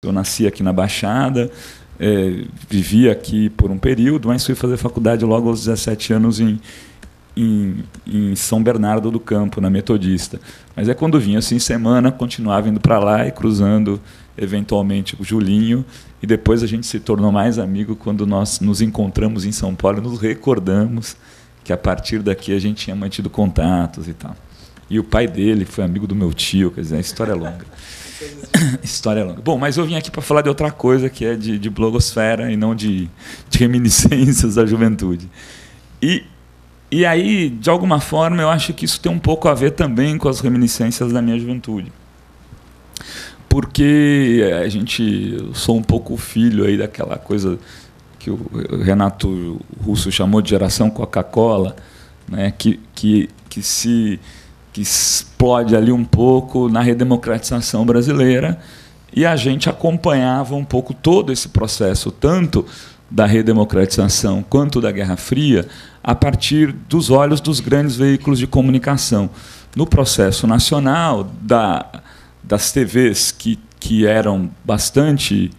Eu nasci aqui na Baixada, vivi aqui por um período, mas fui fazer faculdade logo aos 17 anos em São Bernardo do Campo, na Metodista. Mas quando vinha assim semana, continuava indo para lá e cruzando eventualmente o Julinho, e depois a gente se tornou mais amigo quando nós nos encontramos em São Paulo e nos recordamos que a partir daqui a gente tinha mantido contatos e tal. E o pai dele foi amigo do meu tio, quer dizer, a história é longa. História longa. Bom, mas eu vim aqui para falar de outra coisa, que é de blogosfera e não de reminiscências da juventude. E aí, de alguma forma, eu acho que isso tem um pouco a ver também com as reminiscências da minha juventude. Porque eu sou um pouco filho aí daquela coisa que o Renato Russo chamou de geração Coca-Cola, né, que explode ali um pouco na redemocratização brasileira, e a gente acompanhava um pouco todo esse processo, tanto da redemocratização quanto da Guerra Fria, a partir dos olhos dos grandes veículos de comunicação. No processo nacional, das TVs que eram bastante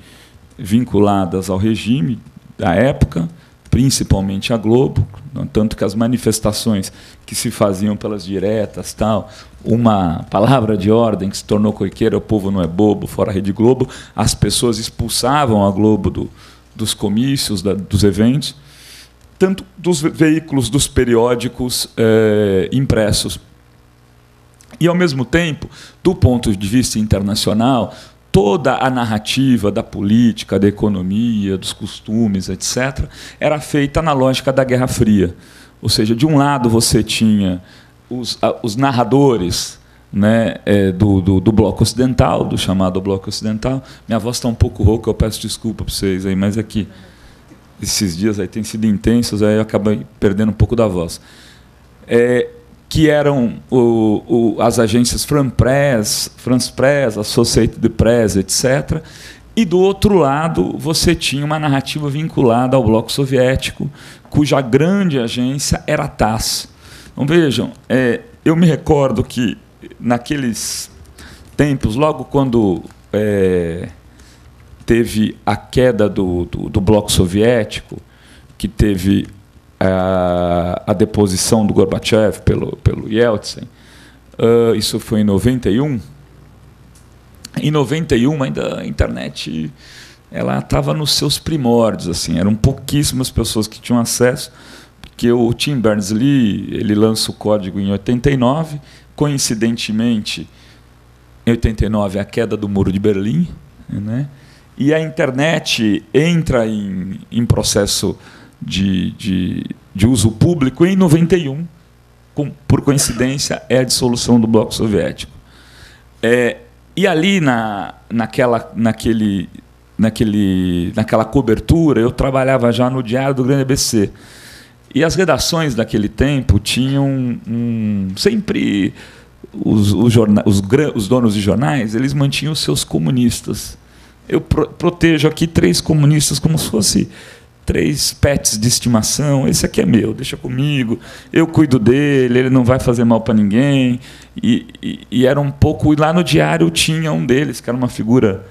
vinculadas ao regime da época, principalmente a Globo, tanto que as manifestações que se faziam pelas diretas, tal, uma palavra de ordem que se tornou corriqueira: o povo não é bobo, fora a Rede Globo, as pessoas expulsavam a Globo dos comícios, dos eventos, tanto dos veículos, dos periódicos impressos. E, ao mesmo tempo, do ponto de vista internacional, toda a narrativa da política, da economia, dos costumes, etc., era feita na lógica da Guerra Fria. Ou seja, de um lado você tinha os narradores, né, do Bloco Ocidental, do chamado Bloco Ocidental. Minha voz está um pouco rouca, eu peço desculpa para vocês aí, mas aqui esses dias aí têm sido intensos, aí eu acabei perdendo um pouco da voz. Que eram as agências France Press, Associated Press, etc. E, do outro lado, você tinha uma narrativa vinculada ao Bloco Soviético, cuja grande agência era a TASS. Então, vejam, eu me recordo que, naqueles tempos, logo quando teve a queda do Bloco Soviético, que teve a deposição do Gorbachev pelo Yeltsin, isso foi em 91. Em 91, ainda a internet estava nos seus primórdios, assim, eram pouquíssimas pessoas que tinham acesso, porque o Tim Berners-Lee ele lança o código em 89, coincidentemente, em 89, a queda do Muro de Berlim, né? E a internet entra em processo de uso público em 91, por coincidência, é a dissolução do Bloco Soviético. E ali, naquela cobertura, eu trabalhava já no Diário do Grande ABC. E as redações daquele tempo tinham sempre os donos de jornais, eles mantinham os seus comunistas. Eu protejo aqui 3 comunistas como se fosse 3 pets de estimação. Esse aqui é meu, deixa comigo, eu cuido dele, ele não vai fazer mal para ninguém. E era um pouco... E lá no Diário tinha um deles, que era uma figura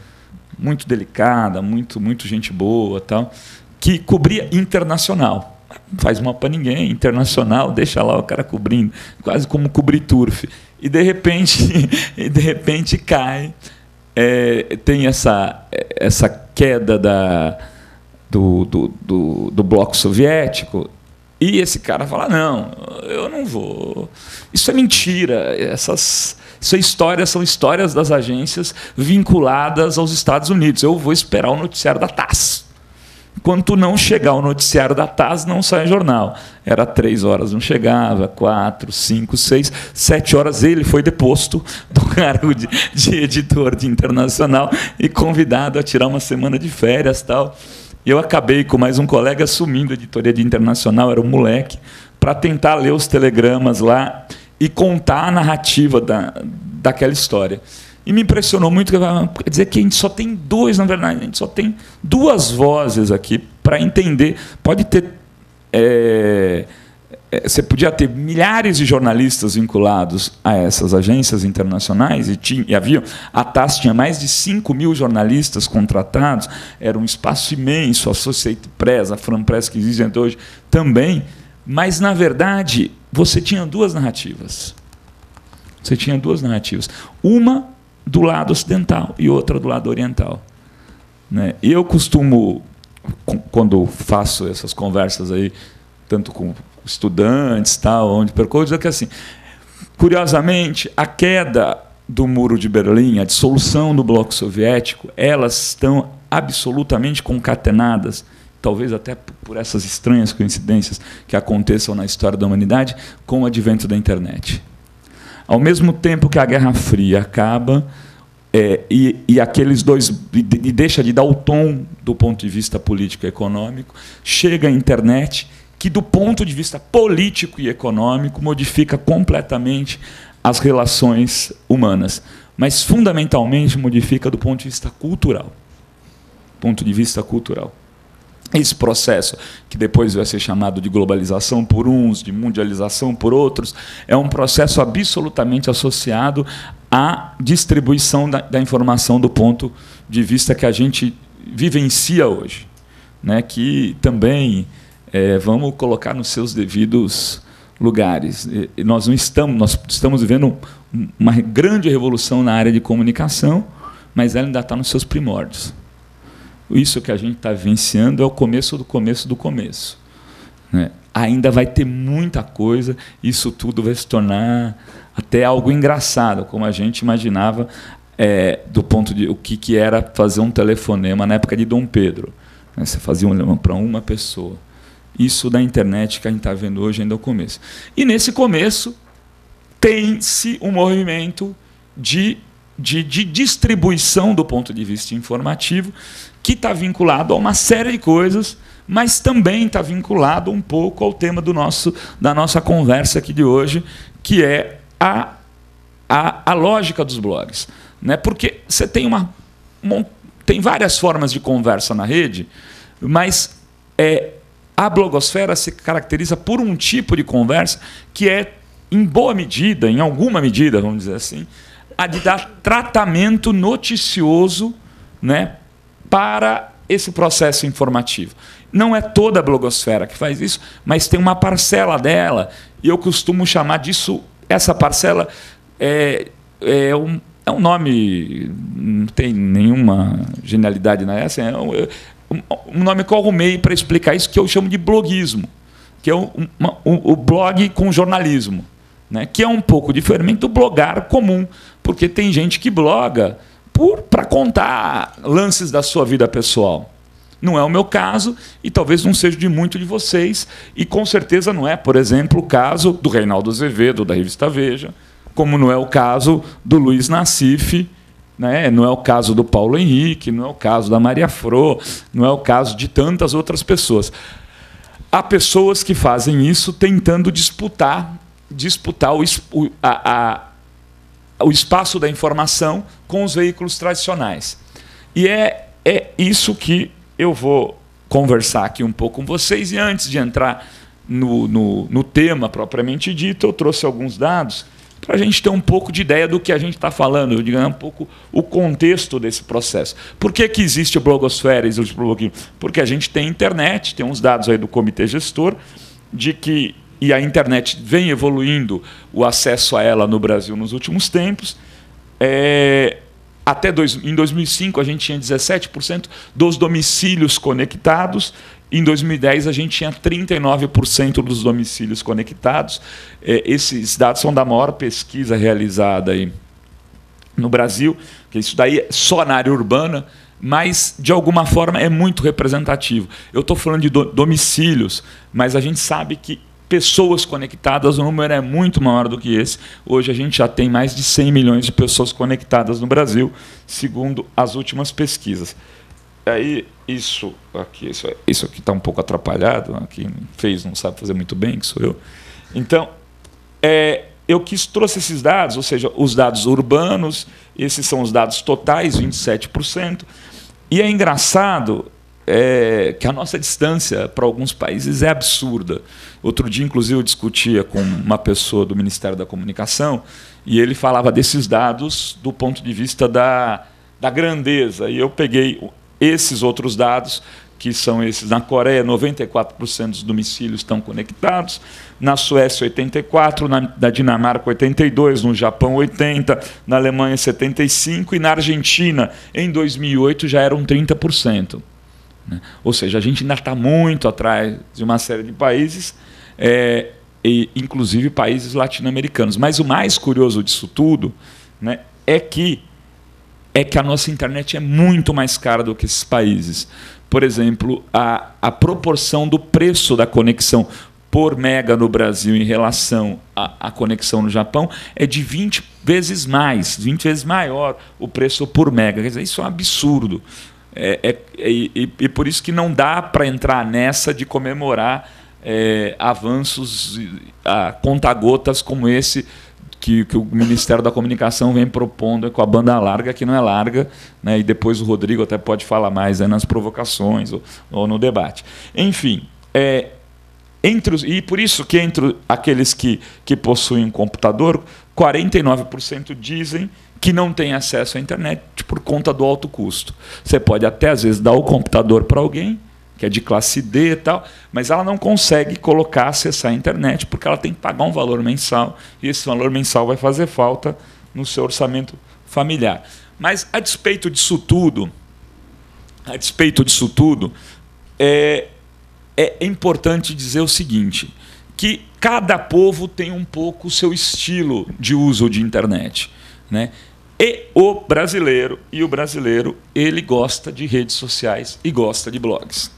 muito delicada, muito gente boa, tal, que cobria internacional. Não faz mal para ninguém, internacional, deixa lá o cara cobrindo, quase como cobrir turf. E, de repente cai... tem essa queda do Bloco Soviético, e esse cara fala: não, eu não vou, isso é mentira, são histórias das agências vinculadas aos Estados Unidos, eu vou esperar o noticiário da TASS. Enquanto não chegar o noticiário da TASS, não sai jornal. Era 3 horas, não chegava, 4, 5, 6, 7 horas. Ele foi deposto do cargo de editor de internacional e convidado a tirar uma semana de férias, tal. E eu acabei com mais um colega assumindo a editoria de internacional, era um moleque, para tentar ler os telegramas lá e contar a narrativa daquela história. E me impressionou muito, quer dizer que a gente só tem 2, na verdade, a gente só tem 2 vozes aqui para entender. Pode ter você podia ter milhares de jornalistas vinculados a essas agências internacionais, e havia, a TASS tinha mais de 5.000 jornalistas contratados, era um espaço imenso, a Associated Press, a Fran Press, que existe até hoje, também, mas, na verdade, você tinha duas narrativas. Você tinha duas narrativas. Uma do lado ocidental e outra do lado oriental. Né? E eu costumo, quando faço essas conversas aí, tanto com estudantes, tal, onde percorro, dizer que, assim, curiosamente, a queda do Muro de Berlim, a dissolução do bloco soviético, elas estão absolutamente concatenadas, talvez até por essas estranhas coincidências que aconteçam na história da humanidade, com o advento da internet. Ao mesmo tempo que a Guerra Fria acaba, e aqueles dois, e deixa de dar o tom do ponto de vista político e econômico, chega a internet, que do ponto de vista político e econômico modifica completamente as relações humanas, mas fundamentalmente modifica do ponto de vista cultural. Ponto de vista cultural. Esse processo, que depois vai ser chamado de globalização por uns, de mundialização por outros, é um processo absolutamente associado à distribuição da informação do ponto de vista que a gente vivencia hoje, né? Que também vamos colocar nos seus devidos lugares. E nós estamos vivendo uma grande revolução na área de comunicação, mas ela ainda está nos seus primórdios. Isso que a gente está vivenciando é o começo do começo do começo. Né? Ainda vai ter muita coisa, isso tudo vai se tornar até algo engraçado, como a gente imaginava, do ponto de o que era fazer um telefonema na época de Dom Pedro. Né? Você fazia para uma pessoa. Isso da internet que a gente está vendo hoje ainda é o começo. E nesse começo tem-se um movimento de distribuição do ponto de vista informativo, que está vinculado a uma série de coisas, mas também está vinculado um pouco ao tema da nossa conversa aqui de hoje, que é a lógica dos blogs. Né? Porque você tem tem várias formas de conversa na rede, mas a blogosfera se caracteriza por um tipo de conversa que é, em boa medida, em alguma medida, vamos dizer assim, a de dar tratamento noticioso, né, para esse processo informativo. Não é toda a blogosfera que faz isso, mas tem uma parcela dela, e eu costumo chamar disso, essa parcela é um nome, não tem nenhuma genialidade nessa, um nome que eu arrumei para explicar isso, que eu chamo de bloguismo, que é o blog com jornalismo, né, que é um pouco diferente do blogar comum, porque tem gente que bloga para contar lances da sua vida pessoal. Não é o meu caso, e talvez não seja de muito de vocês, e com certeza não é, por exemplo, o caso do Reinaldo Azevedo, da revista Veja, como não é o caso do Luiz Nassif, né? Não é o caso do Paulo Henrique, não é o caso da Maria Fro, não é o caso de tantas outras pessoas. Há pessoas que fazem isso tentando disputar o espaço da informação com os veículos tradicionais. E é isso que eu vou conversar aqui um pouco com vocês. E antes de entrar no tema propriamente dito, eu trouxe alguns dados para a gente ter um pouco de ideia do que a gente está falando, eu digo um pouco o contexto desse processo. Por que existe a blogosfera? Existe o bloguinho? Porque a gente tem internet, tem uns dados aí do comitê gestor, de que e a internet vem evoluindo o acesso a ela no Brasil nos últimos tempos. Em 2005, a gente tinha 17% dos domicílios conectados. Em 2010, a gente tinha 39% dos domicílios conectados. Esses dados são da maior pesquisa realizada aí no Brasil, que isso daí é só na área urbana, mas, de alguma forma, é muito representativo. Eu estou falando de domicílios, mas a gente sabe que pessoas conectadas, o número é muito maior do que esse. Hoje a gente já tem mais de 100 milhões de pessoas conectadas no Brasil, segundo as últimas pesquisas. Aí, isso aqui está um pouco atrapalhado, quem fez não sabe fazer muito bem, que sou eu. Então, eu trouxe esses dados, ou seja, os dados urbanos, esses são os dados totais, 27%. E é engraçado que a nossa distância para alguns países é absurda. Outro dia, inclusive, eu discutia com uma pessoa do Ministério da Comunicação e ele falava desses dados do ponto de vista da grandeza. E eu peguei esses outros dados, que são esses. Na Coreia, 94% dos domicílios estão conectados, na Suécia, 84%, na Dinamarca, 82%, no Japão, 80%, na Alemanha, 75%, e na Argentina, em 2008, já eram 30%. Ou seja, a gente ainda está muito atrás de uma série de países, inclusive países latino-americanos. Mas o mais curioso disso tudo, né, é que a nossa internet é muito mais cara do que esses países. Por exemplo, a proporção do preço da conexão por mega no Brasil em relação à conexão no Japão é de 20 vezes mais, 20 vezes maior o preço por mega. Quer dizer, isso é um absurdo. E por isso que não dá para entrar nessa de comemorar avanços a conta-gotas como esse que o Ministério da Comunicação vem propondo com a banda larga, que não é larga, né? E depois o Rodrigo até pode falar mais nas provocações ou no debate. Enfim, e por isso que entre aqueles que possuem um computador, 49% dizem que não tem acesso à internet por conta do alto custo. Você pode até, às vezes, dar o computador para alguém, que é de classe D e tal, mas ela não consegue acessar a internet, porque ela tem que pagar um valor mensal, e esse valor mensal vai fazer falta no seu orçamento familiar. Mas, a despeito disso tudo, é importante dizer o seguinte, que cada povo tem um pouco o seu estilo de uso de internet, né? E o brasileiro, ele gosta de redes sociais e gosta de blogs,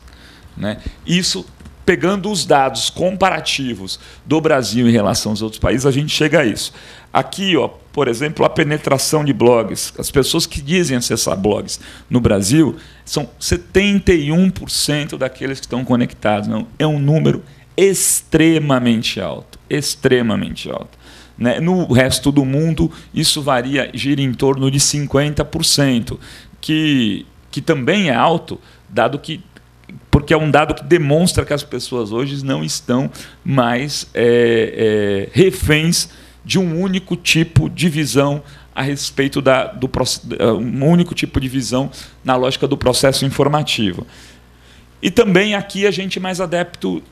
né? Isso, pegando os dados comparativos do Brasil em relação aos outros países, a gente chega a isso. Aqui, por exemplo, a penetração de blogs. As pessoas que dizem acessar blogs no Brasil são 71% daqueles que estão conectados. Não, é um número extremamente alto, extremamente alto. Né? No resto do mundo, isso gira em torno de 50%, que também é alto, porque é um dado que demonstra que as pessoas hoje não estão mais reféns de um único tipo de visão a respeito um único tipo de visão na lógica do processo informativo. E também aqui a gente é mais adepto,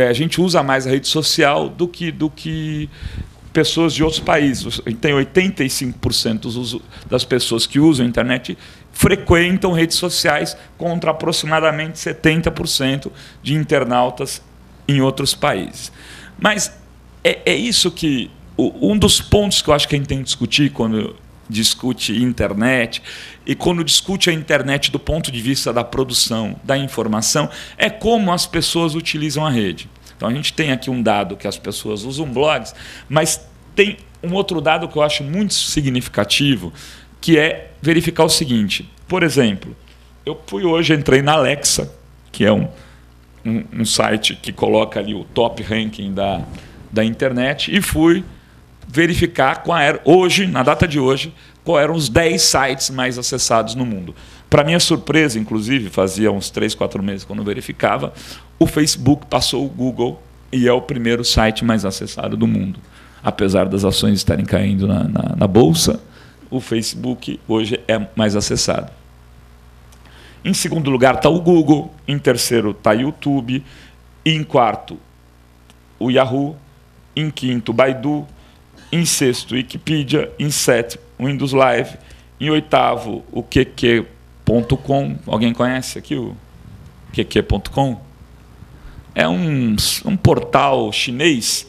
a gente usa mais a rede social do que pessoas de outros países. Tem 85% das pessoas que usam a internet frequentam redes sociais, contra aproximadamente 70% de internautas em outros países. Mas é isso que um dos pontos que eu acho que a gente tem que discutir quando discute internet e quando discute a internet do ponto de vista da produção da informação é como as pessoas utilizam a rede. Então a gente tem aqui um dado que as pessoas usam blogs, mas tem um outro dado que eu acho muito significativo, que é verificar o seguinte. Por exemplo, eu entrei na Alexa, que é um site que coloca ali o top ranking da internet, e fui verificar hoje, na data de hoje, quais eram os 10 sites mais acessados no mundo. Para minha surpresa, inclusive, fazia uns 3, 4 meses quando eu verificava, o Facebook passou o Google e é o primeiro site mais acessado do mundo. Apesar das ações estarem caindo na Bolsa, o Facebook hoje é mais acessado. Em segundo lugar está o Google, em terceiro está o YouTube, em quarto o Yahoo, em quinto o Baidu, em sexto Wikipedia, em sétimo o Windows Live, em oitavo o QQ.com. Alguém conhece aqui o QQ.com? É um portal chinês,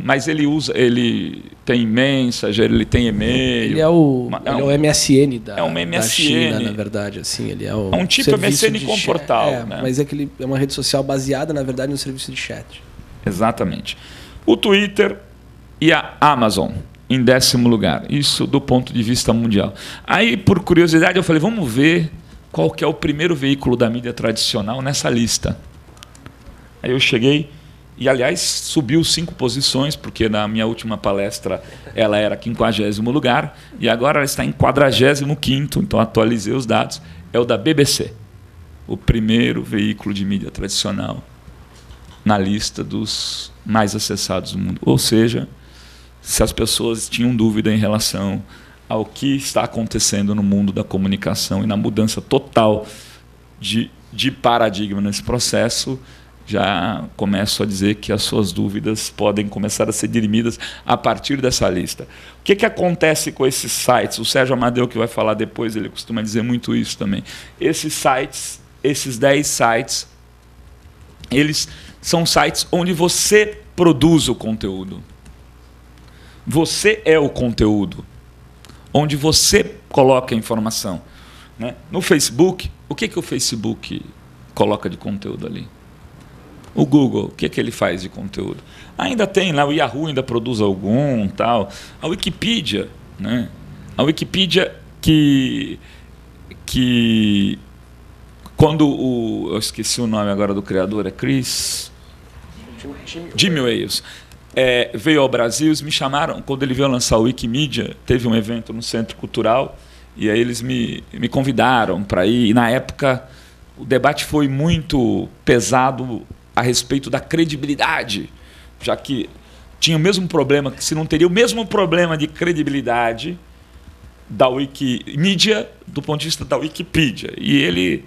mas ele tem Messenger, ele tem e-mail. Ele é o MSN da China, na verdade. Assim, ele é um tipo MSN com portal. Né? Mas é uma rede social baseada, na verdade, no serviço de chat. Exatamente. O Twitter e a Amazon, em 10º lugar. Isso do ponto de vista mundial. Aí, por curiosidade, eu falei, vamos ver qual que é o primeiro veículo da mídia tradicional nessa lista. Aí eu cheguei e, aliás, subiu 5 posições, porque na minha última palestra ela era 50º lugar, e agora ela está em 45º, então atualizei os dados. é o da BBC, o primeiro veículo de mídia tradicional na lista dos mais acessados do mundo. Ou seja, se as pessoas tinham dúvida em relação ao que está acontecendo no mundo da comunicação e na mudança total de paradigma nesse processo, já começo a dizer que as suas dúvidas podem começar a ser dirimidas a partir dessa lista. O que acontece com esses sites? O Sérgio Amadeu, que vai falar depois, ele costuma dizer muito isso também. Esses sites, esses 10 sites, eles são sites onde você produz o conteúdo. Você é o conteúdo, onde você coloca a informação. Né? No Facebook, o que o Facebook coloca de conteúdo ali? O Google, o que ele faz de conteúdo? Ainda tem lá, o Yahoo ainda produz algum, tal. A Wikipedia, né? A Wikipedia que quando eu esqueci o nome agora do criador, é Jimmy Wales, veio ao Brasil, eles me chamaram, quando ele veio lançar o Wikimedia, teve um evento no Centro Cultural, e aí eles me convidaram para ir, e na época o debate foi muito pesado a respeito da credibilidade, já que tinha o mesmo problema, se não teria o mesmo problema de credibilidade da Wikimedia do ponto de vista da Wikipedia. E ele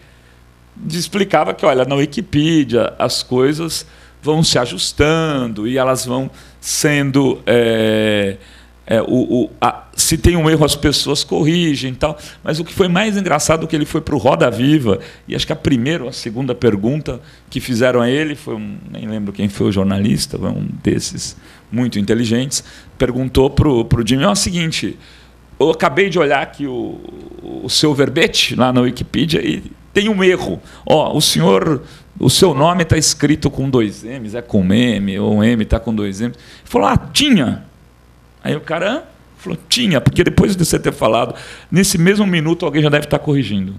explicava que, olha, na Wikipedia as coisas vão se ajustando e elas vão sendo... se tem um erro, as pessoas corrigem e tal. Mas o que foi mais engraçado é que ele foi para o Roda Viva, e acho que a primeira ou a segunda pergunta que fizeram a ele foi nem lembro quem foi o jornalista, um desses muito inteligentes, perguntou para o Jimmy: é o seguinte, eu acabei de olhar aqui o seu verbete lá na Wikipedia e tem um erro. O seu nome está escrito com 2 M's, é com M, ou um M está com 2 M's. Ele falou: tinha. Aí o cara falou: tinha, porque depois de você ter falado, nesse mesmo minuto alguém já deve estar corrigindo.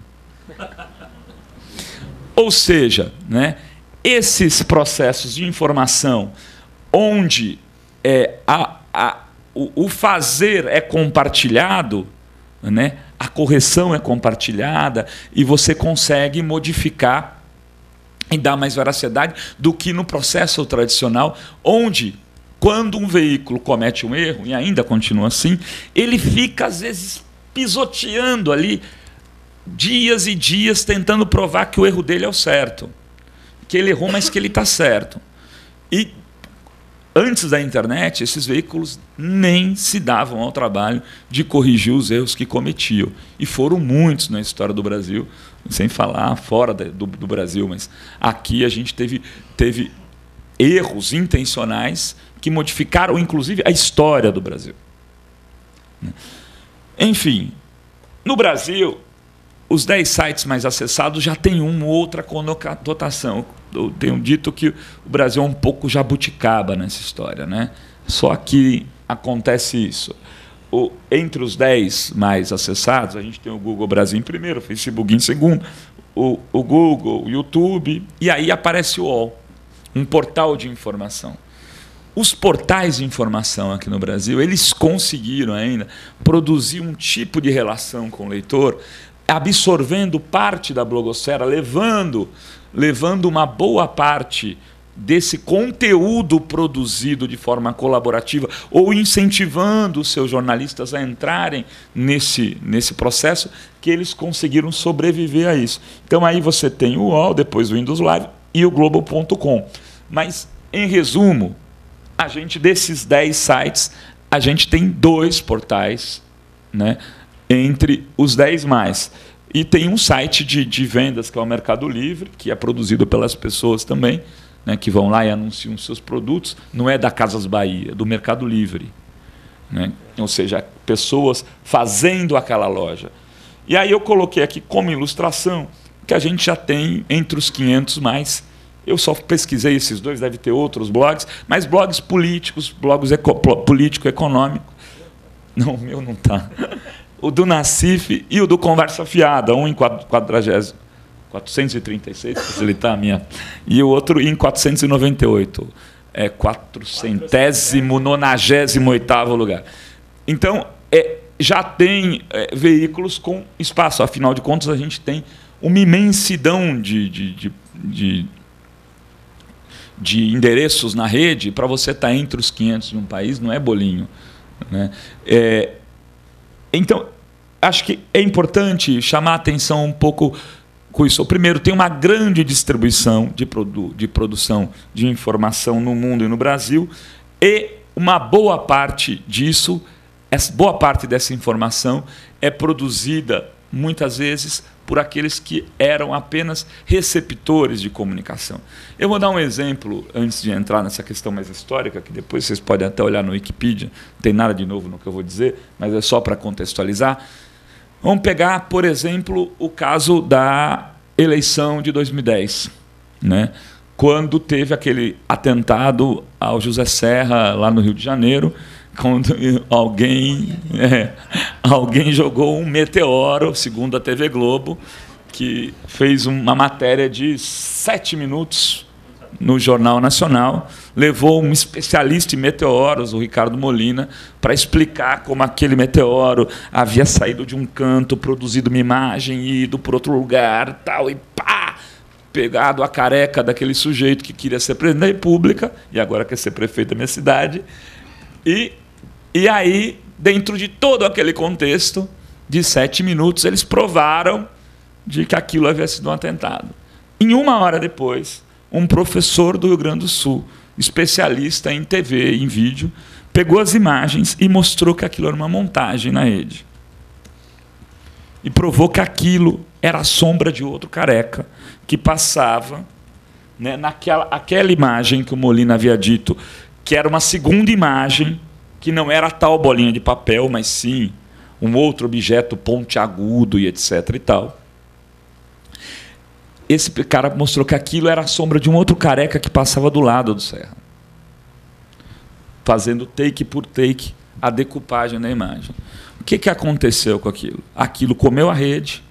Ou seja, né, esses processos de informação onde o fazer é compartilhado, né, a correção é compartilhada e você consegue modificar e dar mais veracidade do que no processo tradicional, onde... Quando um veículo comete um erro, e ainda continua assim, ele fica, às vezes, pisoteando ali, dias e dias, tentando provar que o erro dele é o certo. Que ele errou, mas que ele está certo. E, antes da internet, esses veículos nem se davam ao trabalho de corrigir os erros que cometiam. E foram muitos na história do Brasil, sem falar fora do Brasil, mas aqui a gente teve erros intencionais que modificaram, inclusive, a história do Brasil. Enfim, no Brasil, os 10 sites mais acessados já têm uma ou outra conotação. Eu tenho dito que o Brasil é um pouco jabuticaba nessa história, né? Só que acontece isso. Entre os 10 mais acessados, a gente tem o Google Brasil em primeiro, o Facebook em segundo, o Google, o YouTube, e aí aparece o UOL, um portal de informação. Os portais de informação aqui no Brasil, eles conseguiram ainda produzir um tipo de relação com o leitor, absorvendo parte da blogosfera, levando uma boa parte desse conteúdo produzido de forma colaborativa ou incentivando os seus jornalistas a entrarem nesse processo, que eles conseguiram sobreviver a isso. Então aí você tem o UOL, depois o Windows Live e o Globo.com. Mas, em resumo, a gente, desses 10 sites, a gente tem 2 portais, né, entre os 10 mais. E tem um site de vendas, que é o Mercado Livre, que é produzido pelas pessoas também, né, que vão lá e anunciam seus produtos. Não é da Casas Bahia, é do Mercado Livre. Né? Ou seja, pessoas fazendo aquela loja. E aí eu coloquei aqui como ilustração que a gente já tem entre os 500 mais. Eu só pesquisei esses 2, deve ter outros blogs, mas blogs políticos, blogs político-econômico. Não, o meu não está. O do Nassif e o do Conversa Fiada, um em 436, facilitar a minha, e o outro em 498. 498º lugar. Então, já tem veículos com espaço. Afinal de contas, a gente tem uma imensidão de endereços na rede. Para você estar entre os 500 de um país, não é bolinho, né? Então, acho que é importante chamar a atenção um pouco com isso. Primeiro, tem uma grande distribuição de produção de informação no mundo e no Brasil, e uma boa parte disso, boa parte dessa informação é produzida, muitas vezes, por aqueles que eram apenas receptores de comunicação. Eu vou dar um exemplo, antes de entrar nessa questão mais histórica, que depois vocês podem até olhar no Wikipedia, não tem nada de novo no que eu vou dizer, mas é só para contextualizar. Vamos pegar, por exemplo, o caso da eleição de 2010, né? Quando teve aquele atentado ao José Serra, lá no Rio de Janeiro, quando alguém jogou um meteoro, segundo a TV Globo, que fez uma matéria de 7 minutos no Jornal Nacional, levou um especialista em meteoros, o Ricardo Molina, para explicar como aquele meteoro havia saído de um canto, produzido uma imagem e ido para outro lugar, tal, e pá! Pegado a careca daquele sujeito que queria ser presidente da República, e agora quer ser prefeito da minha cidade. E aí, dentro de todo aquele contexto, de 7 minutos, eles provaram de que aquilo havia sido um atentado. Em 1 hora depois, um professor do Rio Grande do Sul, especialista em TV, em vídeo, pegou as imagens e mostrou que aquilo era uma montagem na rede. E provou que aquilo era a sombra de outro careca que passava, né, aquela imagem que o Molina havia dito, que era uma segunda imagem, que não era a tal bolinha de papel, mas sim um outro objeto pontiagudo e etc. e tal. Esse cara mostrou que aquilo era a sombra de um outro careca que passava do lado do Serra, fazendo take por take a decupagem da imagem. O que aconteceu com aquilo? Aquilo comeu a rede,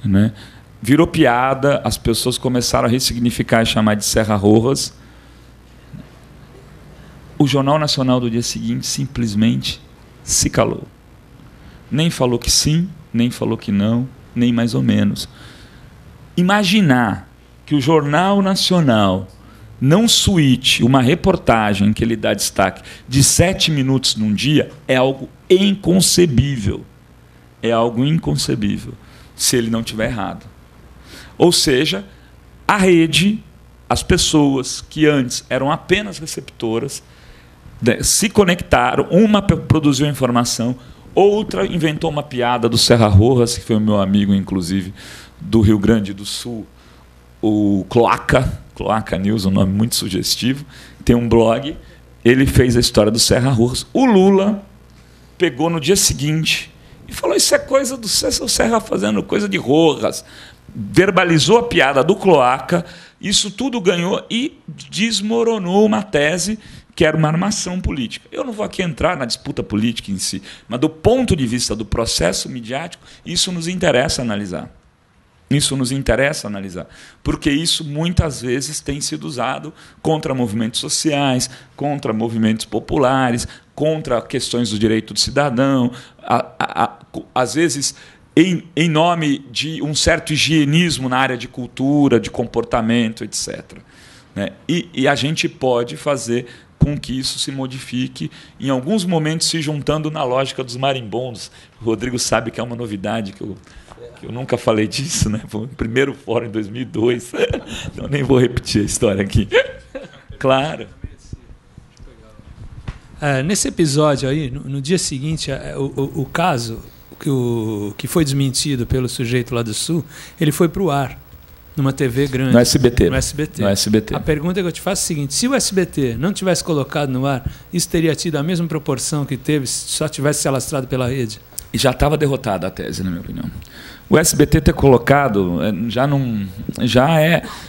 né? Virou piada, as pessoas começaram a ressignificar e chamar de Serra Rojas. O Jornal Nacional do dia seguinte simplesmente se calou. Nem falou que sim, nem falou que não, nem mais ou menos. Imaginar que o Jornal Nacional não suíte uma reportagem que ele dá destaque de 7 minutos num dia é algo inconcebível. É algo inconcebível, se ele não estiver errado. Ou seja, a rede, as pessoas que antes eram apenas receptoras, se conectaram, uma produziu a informação, outra inventou uma piada do Serra Rojas, que foi o meu amigo, inclusive, do Rio Grande do Sul, o Cloaca News, um nome muito sugestivo, tem um blog, ele fez a história do Serra Rojas. O Lula pegou no dia seguinte e falou: isso é coisa do Serra fazendo coisa de Rojas. Verbalizou a piada do Cloaca, isso tudo ganhou e desmoronou uma tese que era uma armação política. Eu não vou aqui entrar na disputa política em si, mas do ponto de vista do processo midiático, isso nos interessa analisar. Isso nos interessa analisar, porque isso muitas vezes tem sido usado contra movimentos sociais, contra movimentos populares, contra questões do direito do cidadão, às vezes em nome de um certo higienismo na área de cultura, de comportamento, etc. Né? E a gente pode fazer com que isso se modifique, em alguns momentos se juntando na lógica dos marimbondos. O Rodrigo sabe que é uma novidade, que eu nunca falei disso, né? Foi o primeiro fórum em 2002, então nem vou repetir a história aqui. Claro. Nesse episódio aí, no dia seguinte, o caso que foi desmentido pelo sujeito lá do Sul, ele foi para o ar, numa TV grande. No SBT. No SBT. No SBT. A pergunta que eu te faço é a seguinte: se o SBT não tivesse colocado no ar, isso teria tido a mesma proporção que teve se só tivesse se alastrado pela rede? E já estava derrotada a tese, na minha opinião. O SBT ter colocado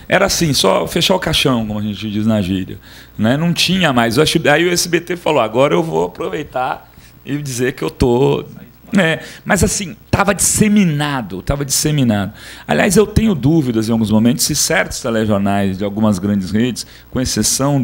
era assim, só fechar o caixão, como a gente diz na gíria, né? Não tinha mais. Aí o SBT falou: agora eu vou aproveitar e dizer que eu estou... mas assim, estava disseminado. Aliás, eu tenho dúvidas em alguns momentos se certos telejornais de algumas grandes redes, com exceção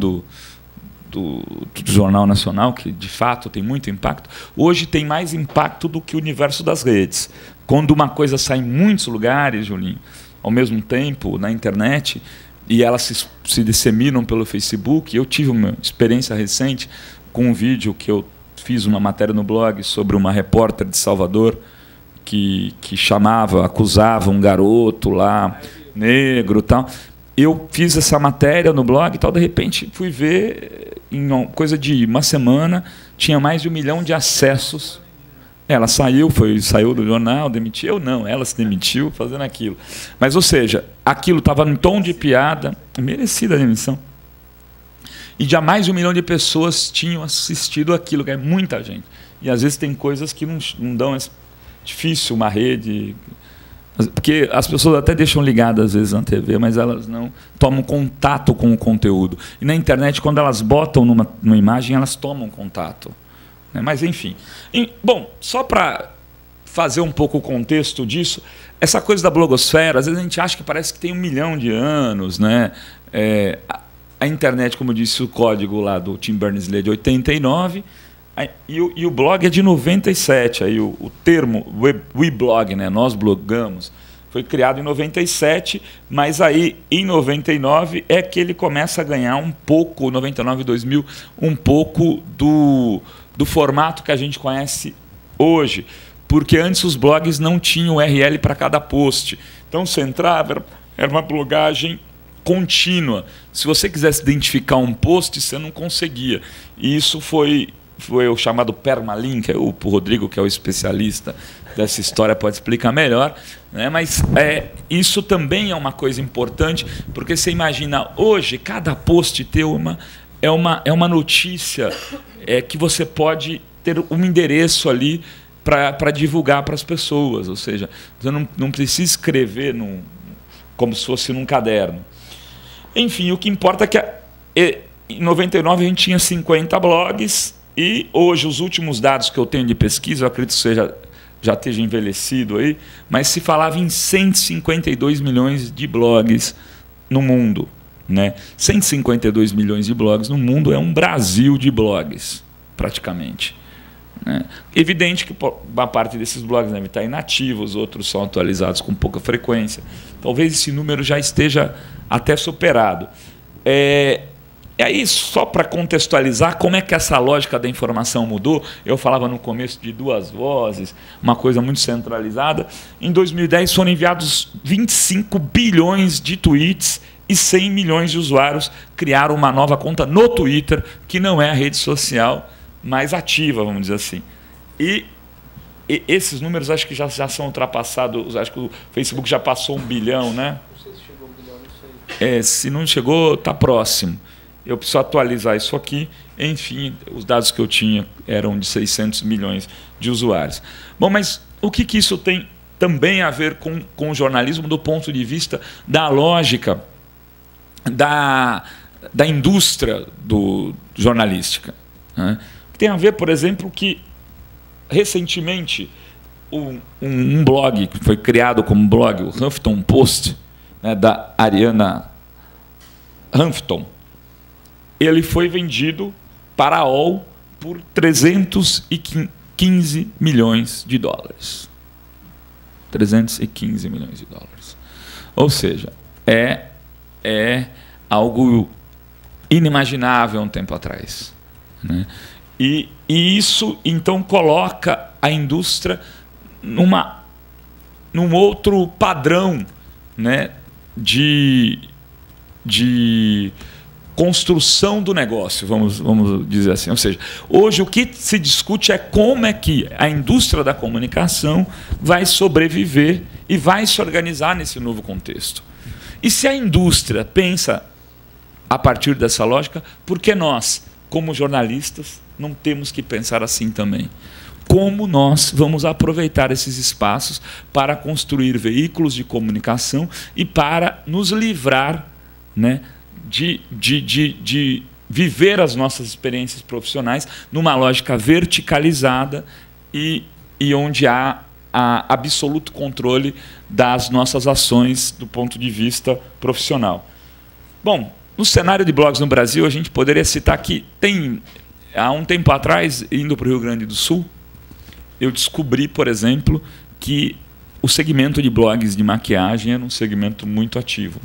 Jornal Nacional, que de fato tem muito impacto, hoje tem mais impacto do que o universo das redes. Quando uma coisa sai em muitos lugares, Julinho, ao mesmo tempo, na internet, e elas se disseminam pelo Facebook, eu tive uma experiência recente com um vídeo que eu fiz uma matéria no blog sobre uma repórter de Salvador que acusava um garoto lá, negro e tal. Eu fiz essa matéria no blog e tal, de repente fui ver, em coisa de uma semana, tinha mais de 1 milhão de acessos. Ela saiu do jornal, demitiu? Não, ela se demitiu fazendo aquilo. Mas, ou seja, aquilo estava em tom de piada, merecida a demissão. E já mais de 1 milhão de pessoas tinham assistido aquilo, que é muita gente. E às vezes tem coisas que não dão... É difícil uma rede... Porque as pessoas até deixam ligadas às vezes na TV, mas elas não tomam contato com o conteúdo. E na internet, quando elas botam numa imagem, elas tomam contato. Mas, enfim. Bom, só para fazer um pouco o contexto disso, essa coisa da blogosfera, às vezes a gente acha que parece que tem 1 milhão de anos, né? A internet, como disse o código lá do Tim Berners-Lee, é de 89, e o blog é de 97. Aí o termo weblog, né? Nós blogamos, foi criado em 97, mas aí em 99 é que ele começa a ganhar um pouco, 99 e 2000, um pouco do formato que a gente conhece hoje, porque antes os blogs não tinham URL para cada post. Então você entrava, era uma blogagem contínua. Se você quisesse identificar um post, você não conseguia. E isso foi o chamado permalink. O Rodrigo, que é o especialista dessa história, pode explicar melhor, né? Mas isso também é uma coisa importante, porque você imagina, hoje, cada post ter é uma notícia que você pode ter um endereço ali para divulgar para as pessoas. Ou seja, você não precisa escrever como se fosse num caderno. Enfim, o que importa é que em 99 a gente tinha 50 blogs e hoje os últimos dados que eu tenho de pesquisa, eu acredito que já esteja envelhecido aí, mas se falava em 152 milhões de blogs no mundo. Né? 152 milhões de blogs no mundo é um Brasil de blogs, praticamente. Né? Evidente que uma parte desses blogs devem estar inativos, outros são atualizados com pouca frequência. Talvez esse número já esteja até superado. E aí, só para contextualizar como é que essa lógica da informação mudou, eu falava no começo de 2 vozes, uma coisa muito centralizada. Em 2010 foram enviados 25 bilhões de tweets e 100 milhões de usuários criaram uma nova conta no Twitter, que não é a rede social mais ativa, vamos dizer assim. E esses números acho que já são ultrapassados, acho que o Facebook já passou 1 bilhão, né? Não sei se chegou 1 bilhão, não sei. Se não chegou, está próximo. Eu preciso atualizar isso aqui. Enfim, os dados que eu tinha eram de 600 milhões de usuários. Bom, mas o que isso tem também a ver com o jornalismo do ponto de vista da lógica da indústria jornalística? Né? Tem a ver, por exemplo, que recentemente um blog que foi criado como blog, o Huffington Post, né, da Ariana Huffington, ele foi vendido para a UOL por 315 milhões de dólares. 315 milhões de dólares. Ou seja, é algo inimaginável um tempo atrás. Né? E isso, então, coloca a indústria num outro padrão, né, de construção do negócio, vamos dizer assim. Ou seja, hoje o que se discute é como é que a indústria da comunicação vai sobreviver e vai se organizar nesse novo contexto. E se a indústria pensa a partir dessa lógica, por que nós, como jornalistas, não temos que pensar assim também? Como nós vamos aproveitar esses espaços para construir veículos de comunicação e para nos livrar, né, de viver as nossas experiências profissionais numa lógica verticalizada e onde há absoluto controle das nossas ações do ponto de vista profissional. Bom, No cenário de blogs no Brasil, a gente poderia citar que há um tempo atrás, indo para o Rio Grande do Sul, eu descobri, por exemplo, que o segmento de blogs de maquiagem era um segmento muito ativo,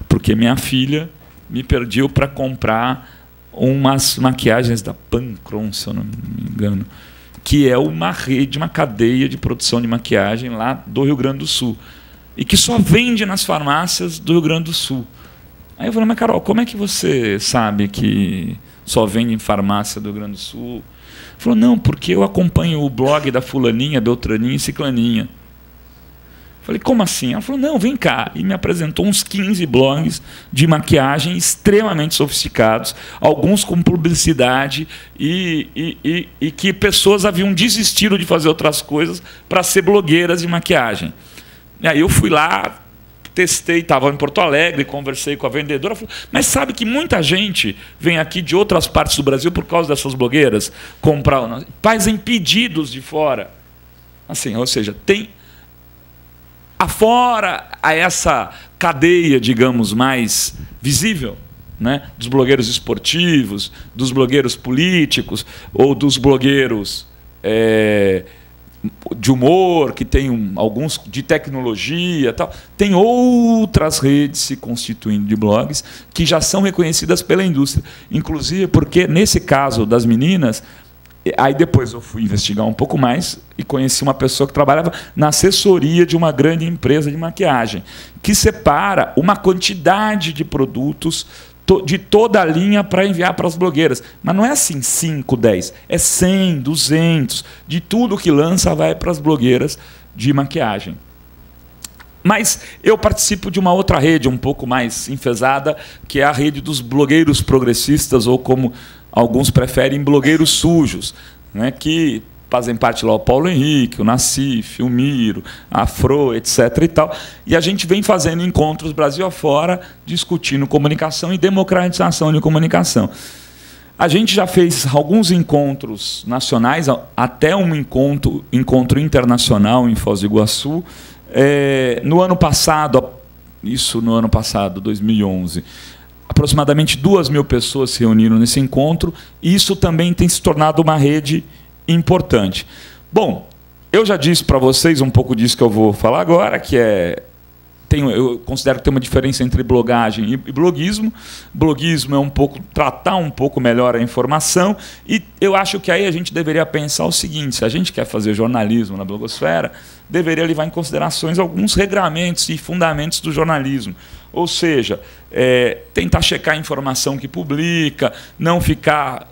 porque minha filha me pediu para comprar umas maquiagens da Pancron, se eu não me engano, que é uma rede, uma cadeia de produção de maquiagem lá do Rio Grande do Sul, e que só vende nas farmácias do Rio Grande do Sul. Aí eu falei, mas Carol, como é que você sabe que só vende em farmácia do Rio Grande do Sul? Falou, não, porque eu acompanho o blog da fulaninha, beltraninha e ciclaninha. Falei, como assim? Ela falou, não, vem cá. E me apresentou uns 15 blogs de maquiagem extremamente sofisticados, alguns com publicidade, e que pessoas haviam desistido de fazer outras coisas para ser blogueiras de maquiagem. E aí eu fui lá, testei, estava em Porto Alegre, conversei com a vendedora, falei, mas sabe que muita gente vem aqui de outras partes do Brasil por causa dessas blogueiras comprar, fazem pedidos de fora. Assim, ou seja, tem afora a essa cadeia, digamos, mais visível, né, dos blogueiros esportivos, dos blogueiros políticos ou dos blogueiros de humor, que tem alguns de tecnologia, tal. Tem outras redes se constituindo de blogs que já são reconhecidas pela indústria, inclusive porque nesse caso das meninas, aí depois eu fui investigar um pouco mais e conheci uma pessoa que trabalhava na assessoria de uma grande empresa de maquiagem, que separa uma quantidade de produtos de toda a linha para enviar para as blogueiras. Mas não é assim 5, 10, é 100, 200, de tudo que lança vai para as blogueiras de maquiagem. Mas eu participo de uma outra rede um pouco mais enfesada, que é a rede dos blogueiros progressistas, ou como alguns preferem, blogueiros sujos, né, que fazem parte lá o Paulo Henrique, o Nassif, o Miro, a Afro, etc. e tal. E a gente vem fazendo encontros Brasil afora, discutindo comunicação e democratização de comunicação. A gente já fez alguns encontros nacionais, até um encontro internacional em Foz do Iguaçu. No ano passado, 2011, aproximadamente 2.000 pessoas se reuniram nesse encontro, e isso também tem se tornado uma rede importante. Bom, eu já disse para vocês um pouco disso que eu vou falar agora, que eu considero que tem uma diferença entre blogagem e bloguismo. Bloguismo é tratar um pouco melhor a informação, e eu acho que aí a gente deveria pensar o seguinte: se a gente quer fazer jornalismo na blogosfera, deveria levar em considerações alguns regramentos e fundamentos do jornalismo. Ou seja, tentar checar a informação que publica, não ficar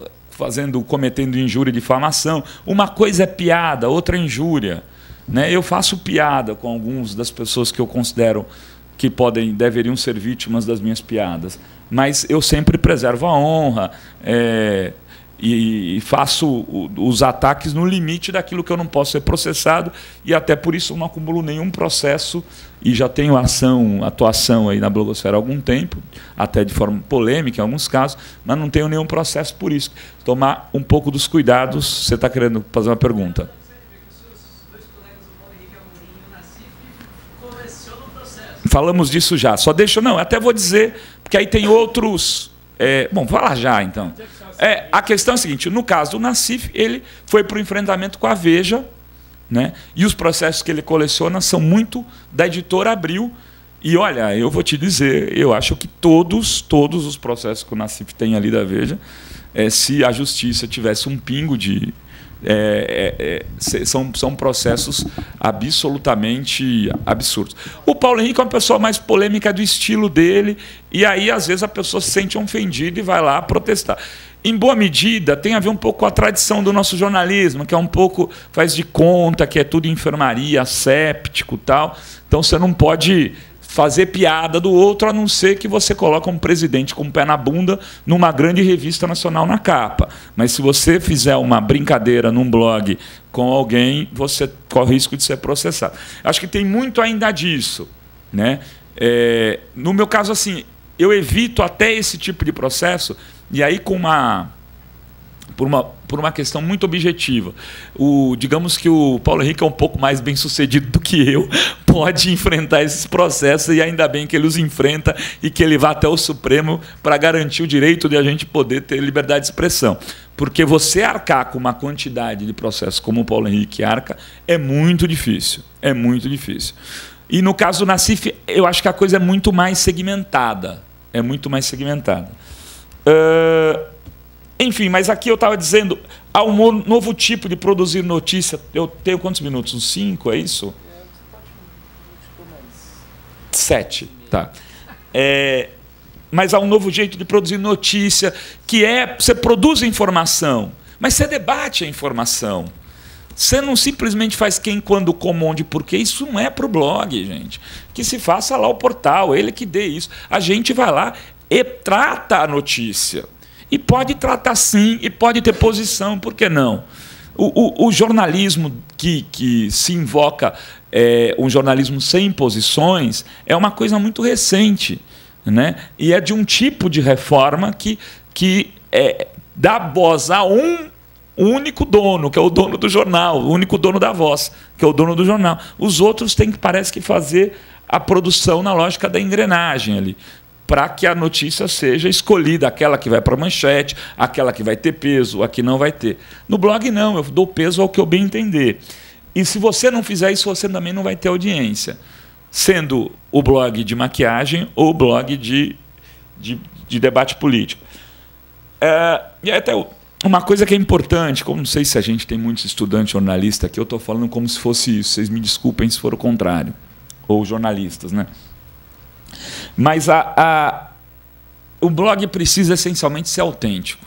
cometendo injúria e difamação. Uma coisa é piada, outra é injúria, né? Eu faço piada com algumas das pessoas que eu considero que deveriam ser vítimas das minhas piadas, mas eu sempre preservo a honra e faço os ataques no limite daquilo que eu não posso ser processado, e até por isso eu não acumulo nenhum processo, e já tenho atuação aí na blogosfera há algum tempo, até de forma polêmica em alguns casos, mas não tenho nenhum processo por isso. Tomar um pouco dos cuidados. Você está querendo fazer uma pergunta? Falamos disso já. Só deixa, não, até vou dizer, porque aí tem outros. Bom, vou lá já, então. A questão é a seguinte: no caso do Nassif, ele foi para o enfrentamento com a Veja, né? E os processos que ele coleciona são muito da editora Abril. E olha, eu vou te dizer, eu acho que todos os processos que o Nassif tem ali da Veja, se a justiça tivesse um pingo de... são processos absolutamente absurdos. O Paulo Henrique é uma pessoa mais polêmica do estilo dele, e aí às vezes a pessoa se sente ofendida e vai lá protestar. Em boa medida, tem a ver um pouco com a tradição do nosso jornalismo, que é um pouco, faz de conta que é tudo enfermaria, séptico e tal. Então você não pode fazer piada do outro, a não ser que você coloque um presidente com o pé na bunda numa grande revista nacional na capa. Mas se você fizer uma brincadeira num blog com alguém, você corre o risco de ser processado. Acho que tem muito ainda disso, né? No meu caso, assim, eu evito até esse tipo de processo, e aí com uma por uma questão muito objetiva. Digamos que o Paulo Henrique é um pouco mais bem-sucedido do que eu, pode enfrentar esses processos, e ainda bem que ele os enfrenta e que ele vá até o Supremo para garantir o direito de a gente poder ter liberdade de expressão. Porque você arcar com uma quantidade de processos como o Paulo Henrique arca é muito difícil. É muito difícil. E no caso do Nassif, eu acho que a coisa é muito mais segmentada. É muito mais segmentada. Enfim, mas aqui eu estava dizendo, há um novo tipo de produzir notícia. Eu tenho quantos minutos? Uns 5, é isso? 7, tá. Mas há um novo jeito de produzir notícia, que você produz informação, mas você debate a informação. Você não simplesmente faz quem, quando, como, onde, porquê. Isso não é para o blog, gente. Que se faça lá o portal, ele que dê isso. A gente vai lá e trata a notícia. E pode tratar sim, e pode ter posição, por que não? O jornalismo que se invoca, um jornalismo sem posições, é uma coisa muito recente, né? E é de um tipo de reforma que dá voz a um único dono, que é o dono do jornal, o único dono da voz, que é o dono do jornal. Os outros têm que, parece que, fazer a produção na lógica da engrenagem ali, para que a notícia seja escolhida, aquela que vai para a manchete, aquela que vai ter peso, a que não vai ter. No blog, não, eu dou peso ao que eu bem entender. E se você não fizer isso, você também não vai ter audiência, sendo o blog de maquiagem ou o blog de debate político. E até uma coisa que é importante, como não sei se a gente tem muitos estudantes jornalistas aqui, eu estou falando como se fosse isso, vocês me desculpem se for o contrário, ou jornalistas, né? Mas o blog precisa essencialmente ser autêntico.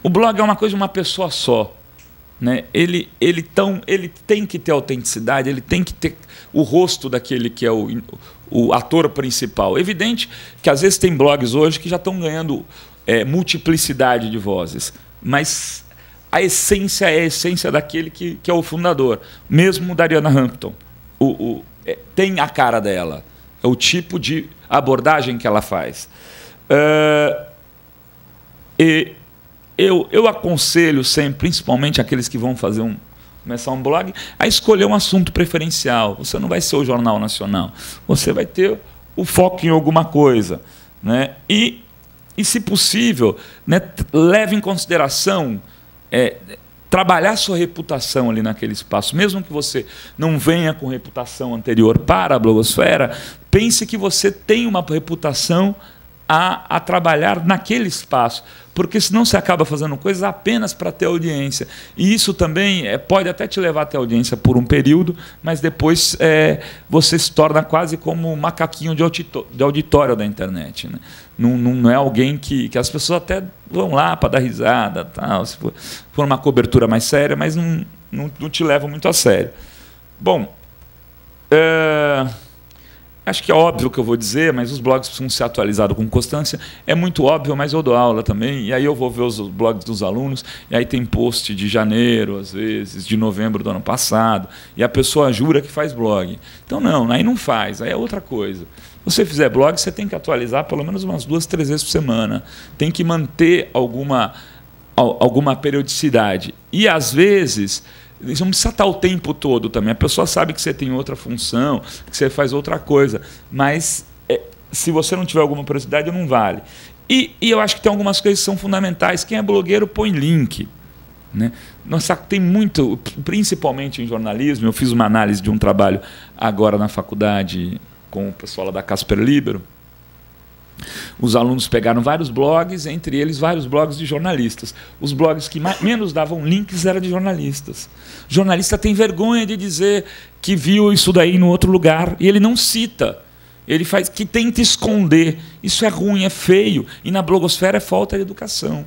O blog é uma coisa de uma pessoa só, né? Ele tem que ter autenticidade, ele tem que ter o rosto daquele que é o ator principal. Evidente que às vezes tem blogs hoje que já estão ganhando multiplicidade de vozes, mas a essência é a essência daquele que é o fundador. Mesmo da Ariana Huffington, tem a cara dela, é o tipo de abordagem que ela faz. Eu aconselho sempre, principalmente aqueles que vão começar um blog, a escolher um assunto preferencial. Você não vai ser o Jornal Nacional, você vai ter o foco em alguma coisa, né? E se possível, né, leve em consideração trabalhar sua reputação ali naquele espaço. Mesmo que você não venha com reputação anterior para a blogosfera, pense que você tem uma reputação a trabalhar naquele espaço, porque senão você acaba fazendo coisas apenas para ter audiência. E isso também pode até te levar a ter audiência por um período, mas depois você se torna quase como um macaquinho de auditório da internet, né? Não é alguém que as pessoas até vão lá para dar risada, tal, se for uma cobertura mais séria, mas não te levam muito a sério. Bom, acho que é óbvio o que eu vou dizer, mas os blogs precisam ser atualizados com constância. É muito óbvio, mas eu dou aula também, e aí eu vou ver os blogs dos alunos, e aí tem post de janeiro, às vezes, de novembro do ano passado, e a pessoa jura que faz blog. Então, não, aí não faz, aí é outra coisa. Se você fizer blog, você tem que atualizar pelo menos umas 2, 3 vezes por semana. Tem que manter alguma periodicidade. E, às vezes, você não precisa estar o tempo todo também. A pessoa sabe que você tem outra função, que você faz outra coisa. Mas, se você não tiver alguma periodicidade, não vale. E eu acho que tem algumas coisas que são fundamentais. Quem é blogueiro põe link, né? Nossa, tem muito, principalmente em jornalismo. Eu fiz uma análise de um trabalho agora na faculdade com o pessoal lá da Casper Libero. Os alunos pegaram vários blogs, entre eles vários blogs de jornalistas. Os blogs que menos davam links eram de jornalistas. O jornalista tem vergonha de dizer que viu isso daí em outro lugar, e ele não cita. Ele faz que tenta esconder. Isso é ruim, é feio. E na blogosfera é falta de educação.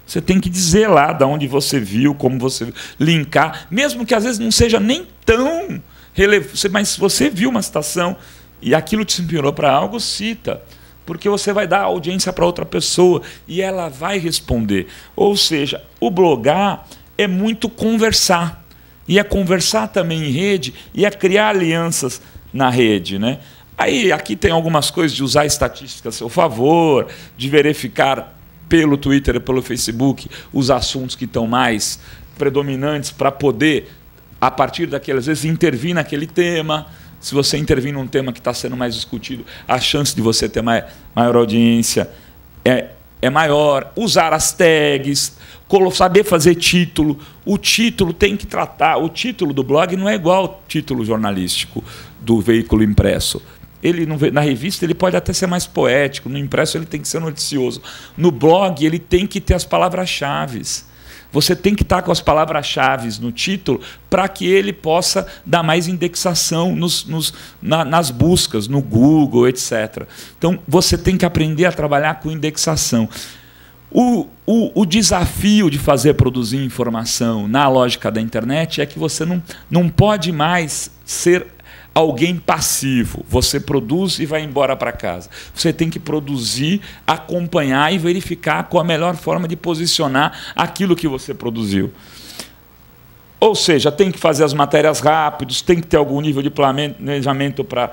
Você tem que dizer lá de onde você viu, como você viu, linkar, mesmo que às vezes não seja nem tão relevante, mas se você viu uma citação e aquilo te inspirou para algo, cita. Porque você vai dar audiência para outra pessoa e ela vai responder. Ou seja, o blogar é muito conversar. E é conversar também em rede e é criar alianças na rede, né? Aí, aqui tem algumas coisas de usar estatísticas a seu favor, de verificar pelo Twitter e pelo Facebook os assuntos que estão mais predominantes para poder, a partir daquelas vezes, intervir naquele tema. Se você intervir num tema que está sendo mais discutido, a chance de você ter maior audiência é maior. Usar as tags, saber fazer título. O título tem que tratar. O título do blog não é igual ao título jornalístico do veículo impresso. Ele na revista ele pode até ser mais poético, no impresso ele tem que ser noticioso. No blog ele tem que ter as palavras-chave. Você tem que estar com as palavras-chave no título para que ele possa dar mais indexação nas buscas, no Google, etc. Então, você tem que aprender a trabalhar com indexação. O desafio de produzir informação na lógica da internet é que você não pode mais ser alguém passivo. Você produz e vai embora para casa. Você tem que produzir, acompanhar e verificar qual a melhor forma de posicionar aquilo que você produziu. Ou seja, tem que fazer as matérias rápidas, tem que ter algum nível de planejamento para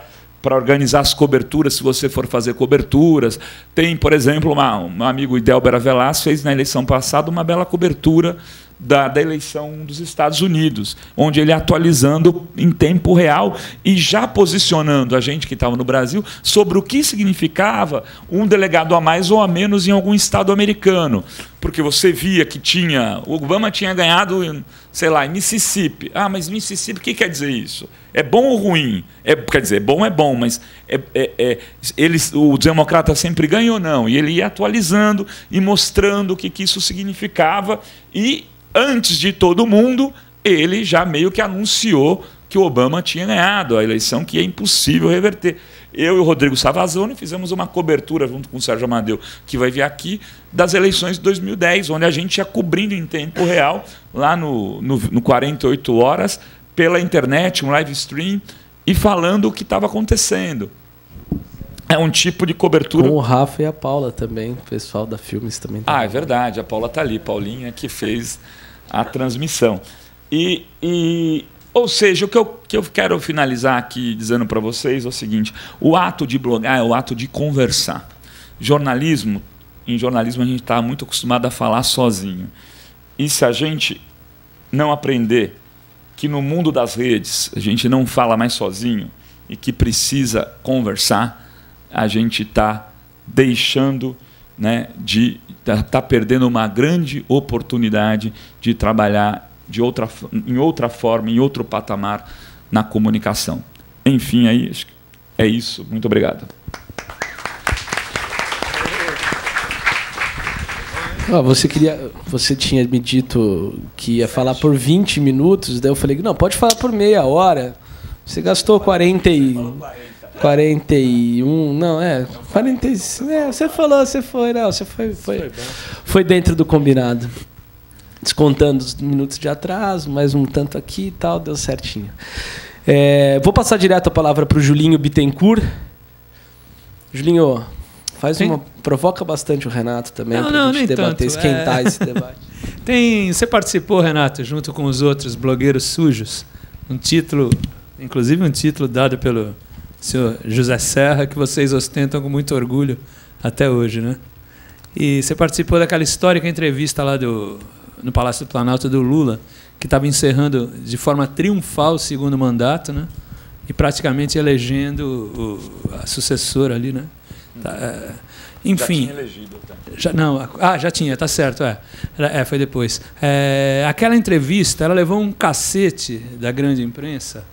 organizar as coberturas, se você for fazer coberturas. Tem, por exemplo, um amigo Idelber Avelas fez na eleição passada uma bela cobertura da eleição dos Estados Unidos, onde ele atualizando em tempo real e já posicionando a gente que estava no Brasil sobre o que significava um delegado a mais ou a menos em algum estado americano. Porque você via que o Obama tinha ganhado, sei lá, em Mississippi. Ah, mas Mississippi, o que quer dizer isso? É bom ou ruim? Quer dizer, bom é bom, mas o democrata sempre ganha ou não? E ele ia atualizando e mostrando o que isso significava e, antes de todo mundo, ele já meio que anunciou que o Obama tinha ganhado a eleição, que é impossível reverter. Eu e o Rodrigo Savazone fizemos uma cobertura, junto com o Sérgio Amadeu, que vai vir aqui, das eleições de 2010, onde a gente ia cobrindo em tempo real, lá no 48 Horas, pela internet, um live stream, e falando o que estava acontecendo. É um tipo de cobertura... Com o Rafa e a Paula também, o pessoal da Filmes também. É verdade, a Paula está ali, Paulinha, que fez a transmissão. Ou seja, o que eu quero finalizar aqui dizendo para vocês é o seguinte: o ato de blogar é o ato de conversar. Em jornalismo a gente está muito acostumado a falar sozinho. E se a gente não aprender que no mundo das redes a gente não fala mais sozinho e que precisa conversar, a gente está deixando, está perdendo uma grande oportunidade de trabalhar em outra forma, em outro patamar na comunicação. Enfim, é isso. Muito obrigado. Você tinha me dito que ia falar por 20 minutos, daí eu falei, não, pode falar por meia hora. Você gastou 41, não, 45, você falou, foi dentro do combinado. Descontando os minutos de atraso, mais um tanto aqui e tal, deu certinho. Vou passar direto a palavra para o Julinho Bittencourt. Julinho, provoca bastante o Renato também, para a gente debater, esquentar esse debate. Você participou, Renato, junto com os outros blogueiros sujos, inclusive um título dado pelo senhor José Serra, que vocês ostentam com muito orgulho até hoje, né? E você participou daquela histórica entrevista lá no Palácio do Planalto do Lula, que estava encerrando de forma triunfal o segundo mandato, né? E praticamente elegendo a sucessora ali, né? Enfim. Já tinha elegido. Já tinha, tá certo. Foi depois. Aquela entrevista, ela levou um cacete da grande imprensa,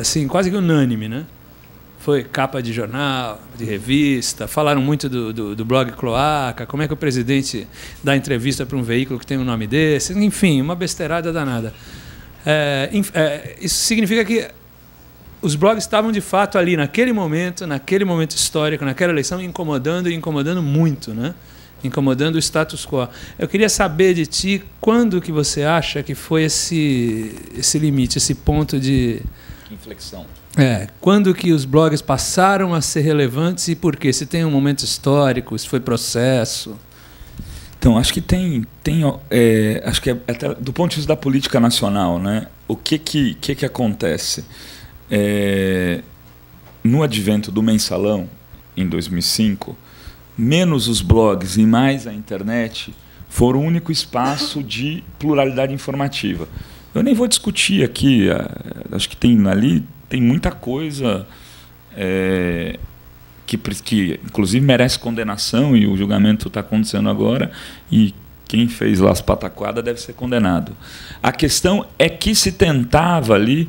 assim, quase que unânime, né? Foi capa de jornal, de revista, falaram muito do blog Cloaca, como é que o presidente dá entrevista para um veículo que tem um nome desse, enfim, uma besteirada danada. Isso significa que os blogs estavam, de fato, ali, naquele momento histórico, naquela eleição, incomodando muito, né? Incomodando o status quo. Eu queria saber de ti, quando que você acha que foi esse limite, esse ponto de... inflexão. Quando que os blogs passaram a ser relevantes e por quê? Se tem um momento histórico, se foi processo? Então, acho que acho que até do ponto de vista da política nacional, né? O que acontece? No advento do mensalão, em 2005, menos os blogs e mais a internet, foram o único espaço de pluralidade informativa. Eu nem vou discutir aqui, acho que tem muita coisa que inclusive merece condenação, e o julgamento está acontecendo agora, e quem fez lá as pataquadas deve ser condenado. A questão é que se tentava ali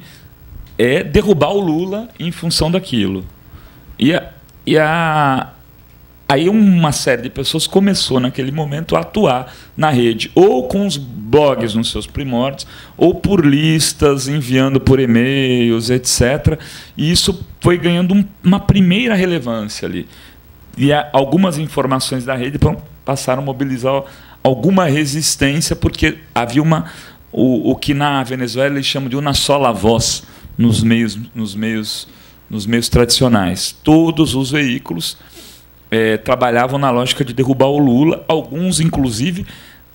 derrubar o Lula em função daquilo. Aí uma série de pessoas começou, naquele momento, a atuar na rede, ou com os blogs nos seus primórdios, ou por listas, enviando por e-mails, etc. E isso foi ganhando uma primeira relevância ali. E algumas informações da rede passaram a mobilizar alguma resistência, porque havia o que na Venezuela eles chamam de uma sola voz nos meios tradicionais. Todos os veículos trabalhavam na lógica de derrubar o Lula, alguns, inclusive,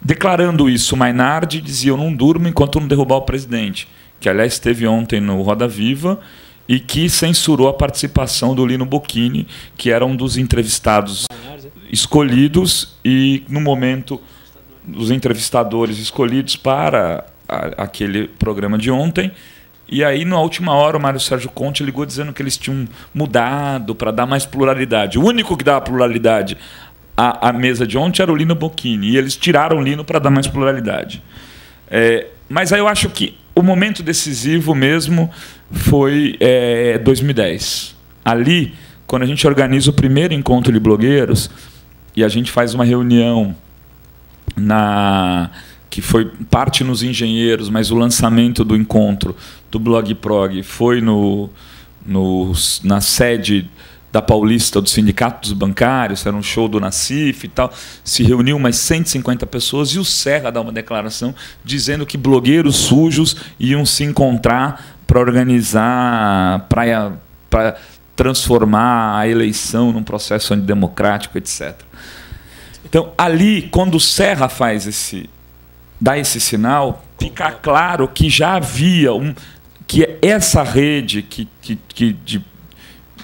declarando isso. O Mainardi dizia: eu não durmo enquanto não derrubar o presidente, que, aliás, esteve ontem no Roda Viva e que censurou a participação do Lino Bocchini, que era um dos entrevistados escolhidos, e, no momento, os entrevistadores escolhidos para aquele programa de ontem. E aí, na última hora, o Mário Sérgio Conte ligou dizendo que eles tinham mudado para dar mais pluralidade. O único que dava pluralidade à mesa de ontem era o Lino Bocchini, e eles tiraram o Lino para dar mais pluralidade. Mas aí eu acho que o momento decisivo mesmo foi 2010. Ali, quando a gente organiza o primeiro encontro de blogueiros, e a gente faz uma reunião que foi parte nos Engenheiros, mas o lançamento do encontro do Blog Prog foi na sede da Paulista, do Sindicato dos Bancários, era um show do Nassif e tal. Se reuniu umas 150 pessoas, e o Serra dá uma declaração dizendo que blogueiros sujos iam se encontrar para organizar, para transformar a eleição num processo antidemocrático, etc. Então, ali, quando o Serra dá esse sinal, fica claro que já havia que essa rede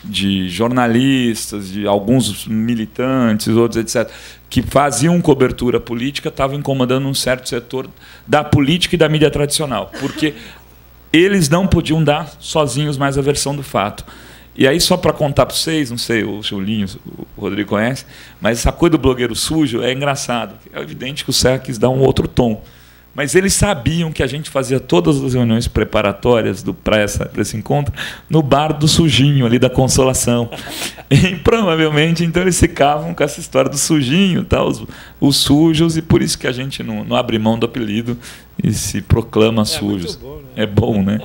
de jornalistas, de alguns militantes, outros, etc., que faziam cobertura política, estavam incomodando um certo setor da política e da mídia tradicional, porque eles não podiam dar sozinhos mais a versão do fato. E aí, só para contar para vocês, não sei, o Julinho, o Rodrigo conhece, mas essa coisa do blogueiro sujo é engraçado. É evidente que o Serra quis dar um outro tom. Mas eles sabiam que a gente fazia todas as reuniões preparatórias para esse encontro no bar do Sujinho, ali da Consolação. E provavelmente, então, eles ficavam com essa história do sujinho, tá? os sujos, e por isso que a gente não abre mão do apelido e se proclama sujos. Bom, né? É bom, né?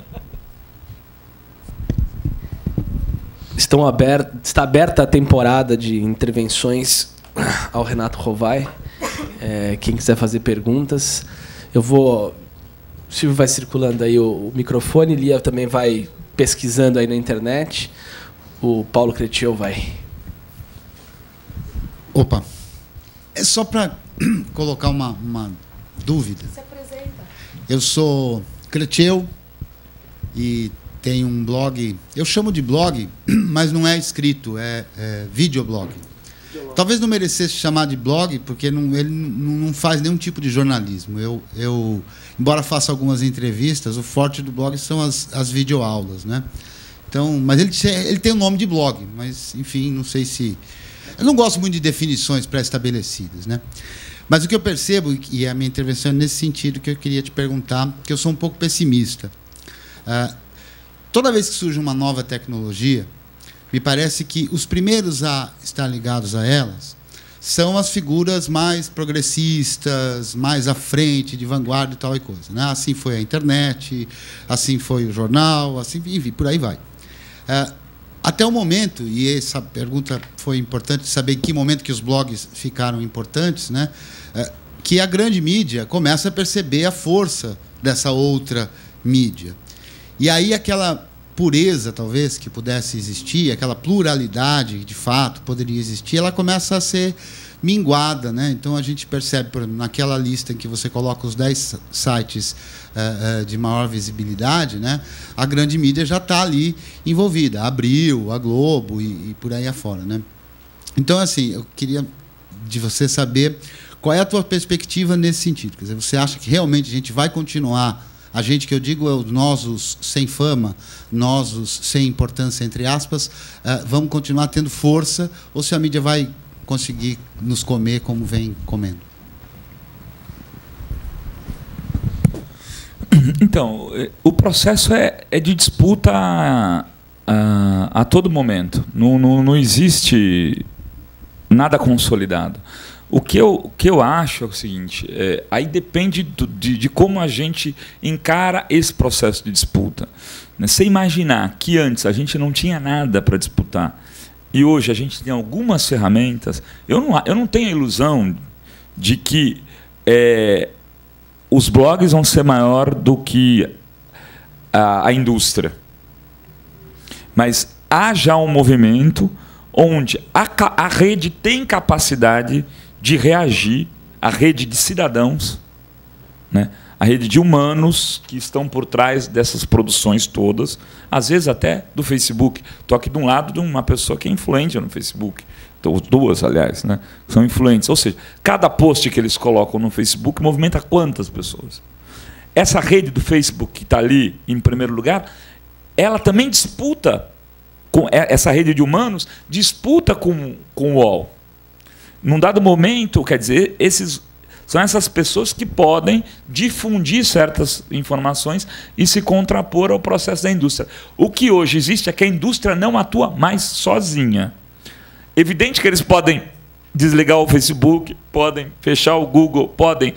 Está aberta a temporada de intervenções ao Renato Rovai. Quem quiser fazer perguntas, o Silvio vai circulando aí o microfone, Lia também vai pesquisando aí na internet, o Paulo Creteu vai. Opa, é só para colocar uma dúvida. Se apresenta. Eu sou Creteu e tenho um blog, eu chamo de blog, mas não é escrito, é videoblog. Talvez não merecesse chamar de blog, porque ele não faz nenhum tipo de jornalismo. Eu, embora faça algumas entrevistas, o forte do blog são as videoaulas, né? Então, mas ele tem o nome de blog, mas, enfim, não sei se... Eu não gosto muito de definições pré-estabelecidas, né? Mas o que eu percebo, e a minha intervenção é nesse sentido que eu queria te perguntar, que eu sou um pouco pessimista. Toda vez que surge uma nova tecnologia, me parece que os primeiros a estar ligados a elas são as figuras mais progressistas, mais à frente, de vanguarda e tal e coisa, né? Assim foi a internet, assim foi o jornal, assim, enfim, por aí vai. Até o momento, e essa pergunta foi importante saber em que momento que os blogs ficaram importantes, né? Que a grande mídia começa a perceber a força dessa outra mídia. E aí aquela pureza, talvez, que pudesse existir, aquela pluralidade, de fato, poderia existir, ela começa a ser minguada, né? Então, a gente percebe, por exemplo, naquela lista em que você coloca os 10 sites de maior visibilidade, né? A grande mídia já está ali envolvida, a Abril, a Globo e por aí afora, né? Então, assim, eu queria de você saber qual é a tua perspectiva nesse sentido. Quer dizer, você acha que realmente a gente vai continuar, a gente que eu digo é nós os sem fama, nós os sem importância, entre aspas, vamos continuar tendo força, ou se a mídia vai conseguir nos comer como vem comendo? Então, o processo é de disputa a todo momento. Não existe nada consolidado. O que eu acho é o seguinte, aí depende de como a gente encara esse processo de disputa. Você imaginar que antes a gente não tinha nada para disputar e hoje a gente tem algumas ferramentas, eu não tenho a ilusão de que os blogs vão ser maior do que a indústria. Mas há já um movimento onde a rede tem capacidade de reagir, a rede de cidadãos, né? A rede de humanos que estão por trás dessas produções todas, às vezes até do Facebook. Estou aqui de um lado de uma pessoa que é influente no Facebook. Duas, aliás, né? São influentes. Ou seja, cada post que eles colocam no Facebook movimenta quantas pessoas? Essa rede do Facebook que está ali em primeiro lugar, ela também disputa, essa rede de humanos disputa com o UOL. Num dado momento, quer dizer, são essas pessoas que podem difundir certas informações e se contrapor ao processo da indústria. O que hoje existe é que a indústria não atua mais sozinha. Evidente que eles podem desligar o Facebook, podem fechar o Google, podem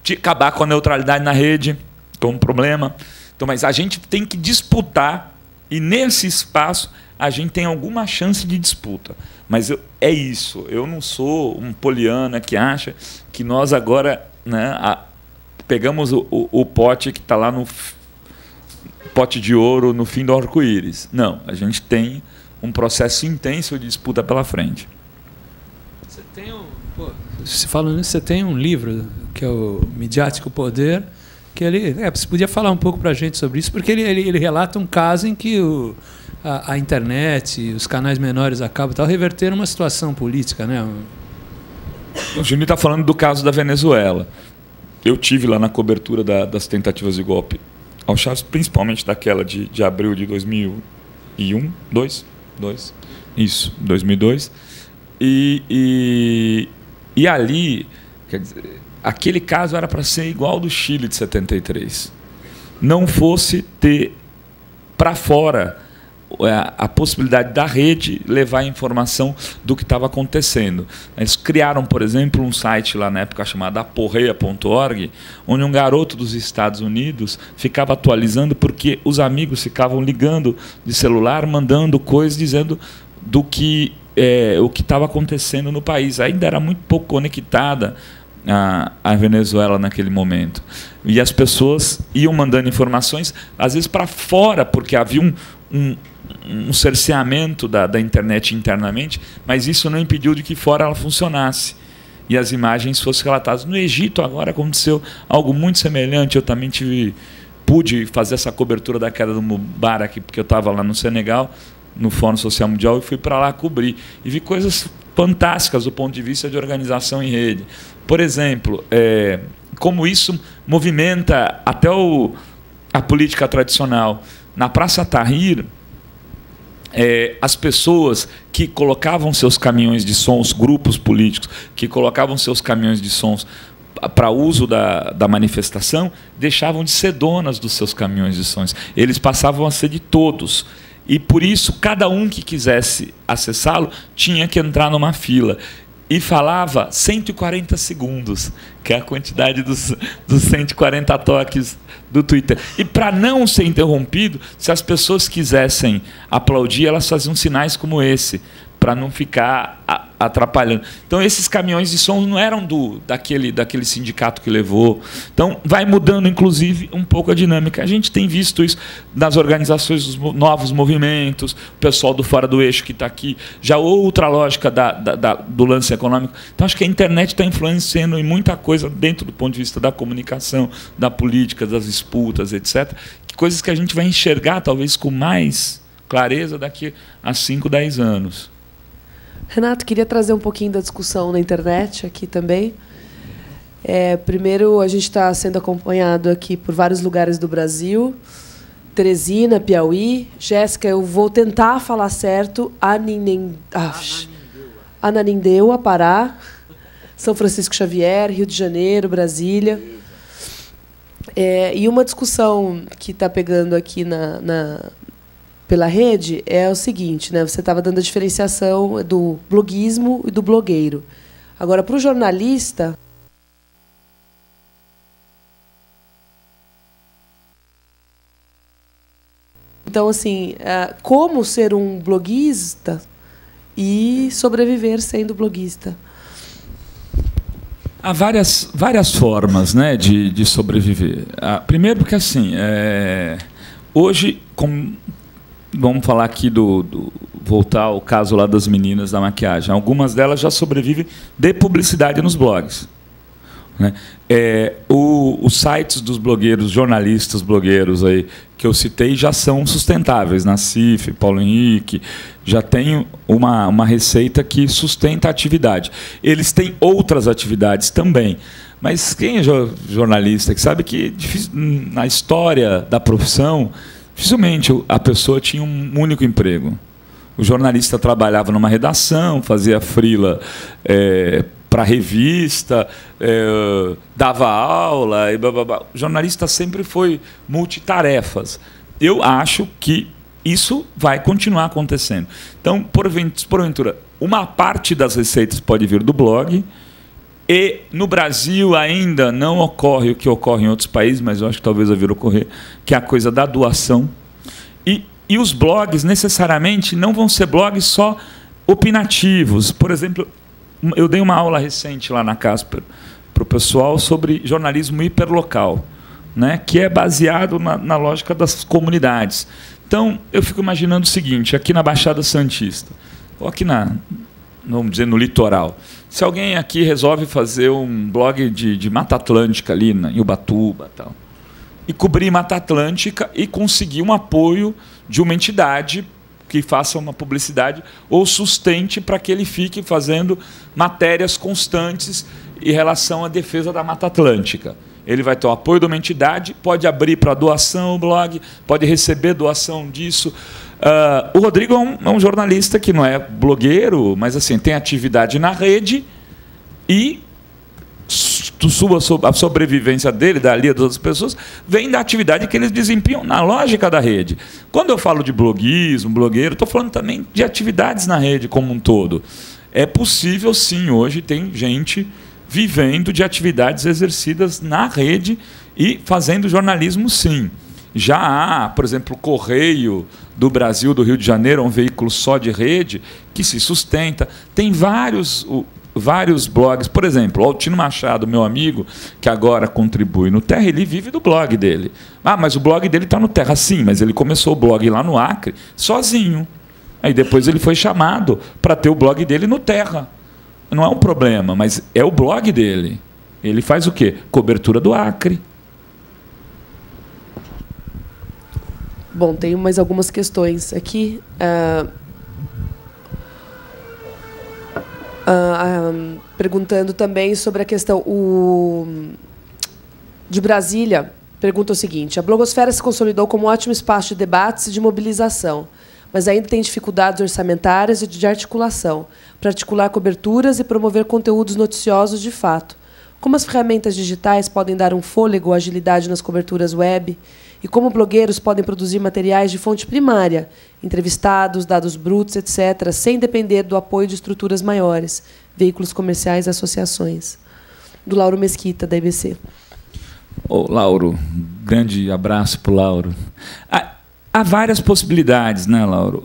acabar com a neutralidade na rede, como problema. Então, mas a gente tem que disputar e nesse espaço a gente tem alguma chance de disputa. Mas é isso. Eu não sou um poliana que acha que nós agora, né, pegamos o pote que está lá no pote de ouro no fim do arco-íris. Não, a gente tem um processo intenso de disputa pela frente. Você tem falando nisso, você tem um livro que é o Midiático Poder, que você podia falar um pouco para a gente sobre isso, porque ele relata um caso em que a internet, os canais menores a cabo e tal, reverteram uma situação política, né? O Juninho está falando do caso da Venezuela. Eu tive lá na cobertura das tentativas de golpe ao Chaves, principalmente daquela de abril de 2001, 2002. E ali, quer dizer, aquele caso era para ser igual ao do Chile de 73. Não fosse ter para fora a possibilidade da rede levar a informação do que estava acontecendo. Eles criaram, por exemplo, um site lá na época chamado aporreia.org, onde um garoto dos Estados Unidos ficava atualizando porque os amigos ficavam ligando de celular, mandando coisas, dizendo do que o que estava acontecendo no país. Ainda era muito pouco conectada a Venezuela naquele momento. E as pessoas iam mandando informações, às vezes para fora, porque havia um cerceamento da internet internamente, mas isso não impediu de que fora ela funcionasse e as imagens fossem relatadas. No Egito agora aconteceu algo muito semelhante. Eu também pude fazer essa cobertura da queda do Mubarak, porque eu estava lá no Senegal, no Fórum Social Mundial, e fui para lá cobrir. E vi coisas fantásticas do ponto de vista de organização em rede. Por exemplo, como isso movimenta até a política tradicional. Na Praça Tahrir, as pessoas que colocavam seus caminhões de sons, grupos políticos que colocavam seus caminhões de sons para uso da manifestação, deixavam de ser donas dos seus caminhões de sons. Eles passavam a ser de todos. E, por isso, cada um que quisesse acessá-lo tinha que entrar numa fila. E falava 140 segundos, que é a quantidade dos 140 toques do Twitter. E para não ser interrompido, se as pessoas quisessem aplaudir, elas faziam sinais como esse, para não ficar atrapalhando. Então, esses caminhões de som não eram daquele sindicato que levou. Então, vai mudando, inclusive, um pouco a dinâmica. A gente tem visto isso nas organizações dos novos movimentos, o pessoal do Fora do Eixo que está aqui, já outra lógica do lance econômico. Então, acho que a internet está influenciando em muita coisa dentro do ponto de vista da comunicação, da política, das disputas, etc. Coisas que a gente vai enxergar, talvez, com mais clareza daqui a 5, 10 anos. Renato, queria trazer um pouquinho da discussão na internet aqui também. Primeiro, a gente está sendo acompanhado aqui por vários lugares do Brasil. Teresina, Piauí. Jéssica, eu vou tentar falar certo. Ananindeua, Pará. São Francisco Xavier, Rio de Janeiro, Brasília. E uma discussão que está pegando aqui pela rede é o seguinte, né? Você estava dando a diferenciação do bloguismo e do blogueiro. Agora, para o jornalista... Então, assim, como ser um bloguista e sobreviver sendo bloguista? Há várias formas, né, de sobreviver. Primeiro porque, assim, hoje, vamos falar aqui voltar ao caso lá das meninas da maquiagem. Algumas delas já sobrevivem de publicidade nos blogs. Né? Os sites dos blogueiros, jornalistas blogueiros aí que eu citei já são sustentáveis. Nassif, Paulo Henrique, já tem uma receita que sustenta a atividade. Eles têm outras atividades também. Mas quem é jornalista que sabe que na história da profissão, dificilmente a pessoa tinha um único emprego. O jornalista trabalhava numa redação, fazia freela para revista, dava aula, e blá, blá, blá. O jornalista sempre foi multitarefas. Eu acho que isso vai continuar acontecendo. Então, porventura, uma parte das receitas pode vir do blog, e no Brasil ainda não ocorre o que ocorre em outros países, mas eu acho que talvez vai vir a ocorrer, que é a coisa da doação. E os blogs, necessariamente, não vão ser blogs só opinativos. Por exemplo, eu dei uma aula recente lá na Casper para o pessoal sobre jornalismo hiperlocal, né, que é baseado na lógica das comunidades. Então, eu fico imaginando o seguinte, aqui na Baixada Santista, ou aqui vamos dizer, no litoral, se alguém aqui resolve fazer um blog de Mata Atlântica ali em Ubatuba, tal, e cobrir Mata Atlântica e conseguir um apoio de uma entidade que faça uma publicidade ou sustente para que ele fique fazendo matérias constantes em relação à defesa da Mata Atlântica. Ele vai ter o apoio de uma entidade, pode abrir para doação o blog, pode receber doação disso. O Rodrigo é um jornalista que não é blogueiro, mas assim, tem atividade na rede e a sobrevivência dele, das outras pessoas, vem da atividade que eles desempenham na lógica da rede. Quando eu falo de bloguismo, blogueiro, estou falando também de atividades na rede como um todo. É possível, sim, hoje tem gente vivendo de atividades exercidas na rede e fazendo jornalismo, sim. Já há, por exemplo, o Correio do Brasil, do Rio de Janeiro, um veículo só de rede, que se sustenta. Tem vários blogs. Por exemplo, o Altino Machado, meu amigo, que agora contribui no Terra, ele vive do blog dele. Mas o blog dele está no Terra, sim, mas ele começou o blog lá no Acre, sozinho. Aí depois ele foi chamado para ter o blog dele no Terra. Não é um problema, mas é o blog dele. Ele faz o quê? Cobertura do Acre. Bom, tenho mais algumas questões aqui. Perguntando também sobre a questão de Brasília. Pergunta o seguinte: a blogosfera se consolidou como um ótimo espaço de debates e de mobilização, mas ainda tem dificuldades orçamentárias e de articulação para articular coberturas e promover conteúdos noticiosos de fato. Como as ferramentas digitais podem dar um fôlego ou agilidade nas coberturas web? E como blogueiros podem produzir materiais de fonte primária, entrevistados, dados brutos, etc., sem depender do apoio de estruturas maiores, veículos comerciais e associações? Do Lauro Mesquita, da IBC. Lauro, grande abraço para o Lauro. Há várias possibilidades, né, Lauro?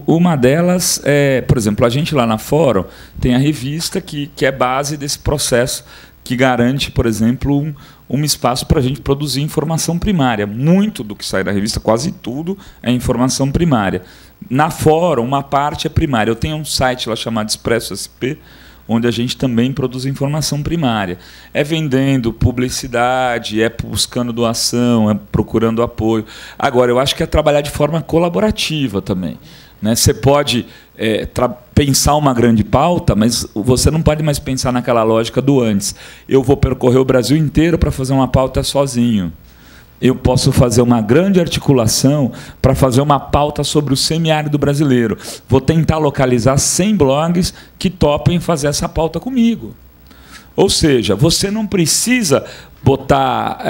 Uma delas é, por exemplo, a gente lá na Fórum tem a revista que é base desse processo, que garante, por exemplo, um espaço para a gente produzir informação primária. Muito do que sai da revista, quase tudo, é informação primária. Na Fórum, uma parte é primária. Eu tenho um site lá chamado Expresso SP, onde a gente também produz informação primária. É vendendo publicidade, é buscando doação, é procurando apoio. Agora, eu acho que é trabalhar de forma colaborativa também. né? Você pode pensar uma grande pauta, mas você não pode mais pensar naquela lógica do antes. Eu vou percorrer o Brasil inteiro para fazer uma pauta sozinho. Eu posso fazer uma grande articulação para fazer uma pauta sobre o semiárido brasileiro. Vou tentar localizar 100 blogs que topem fazer essa pauta comigo. Ou seja, você não precisa botar...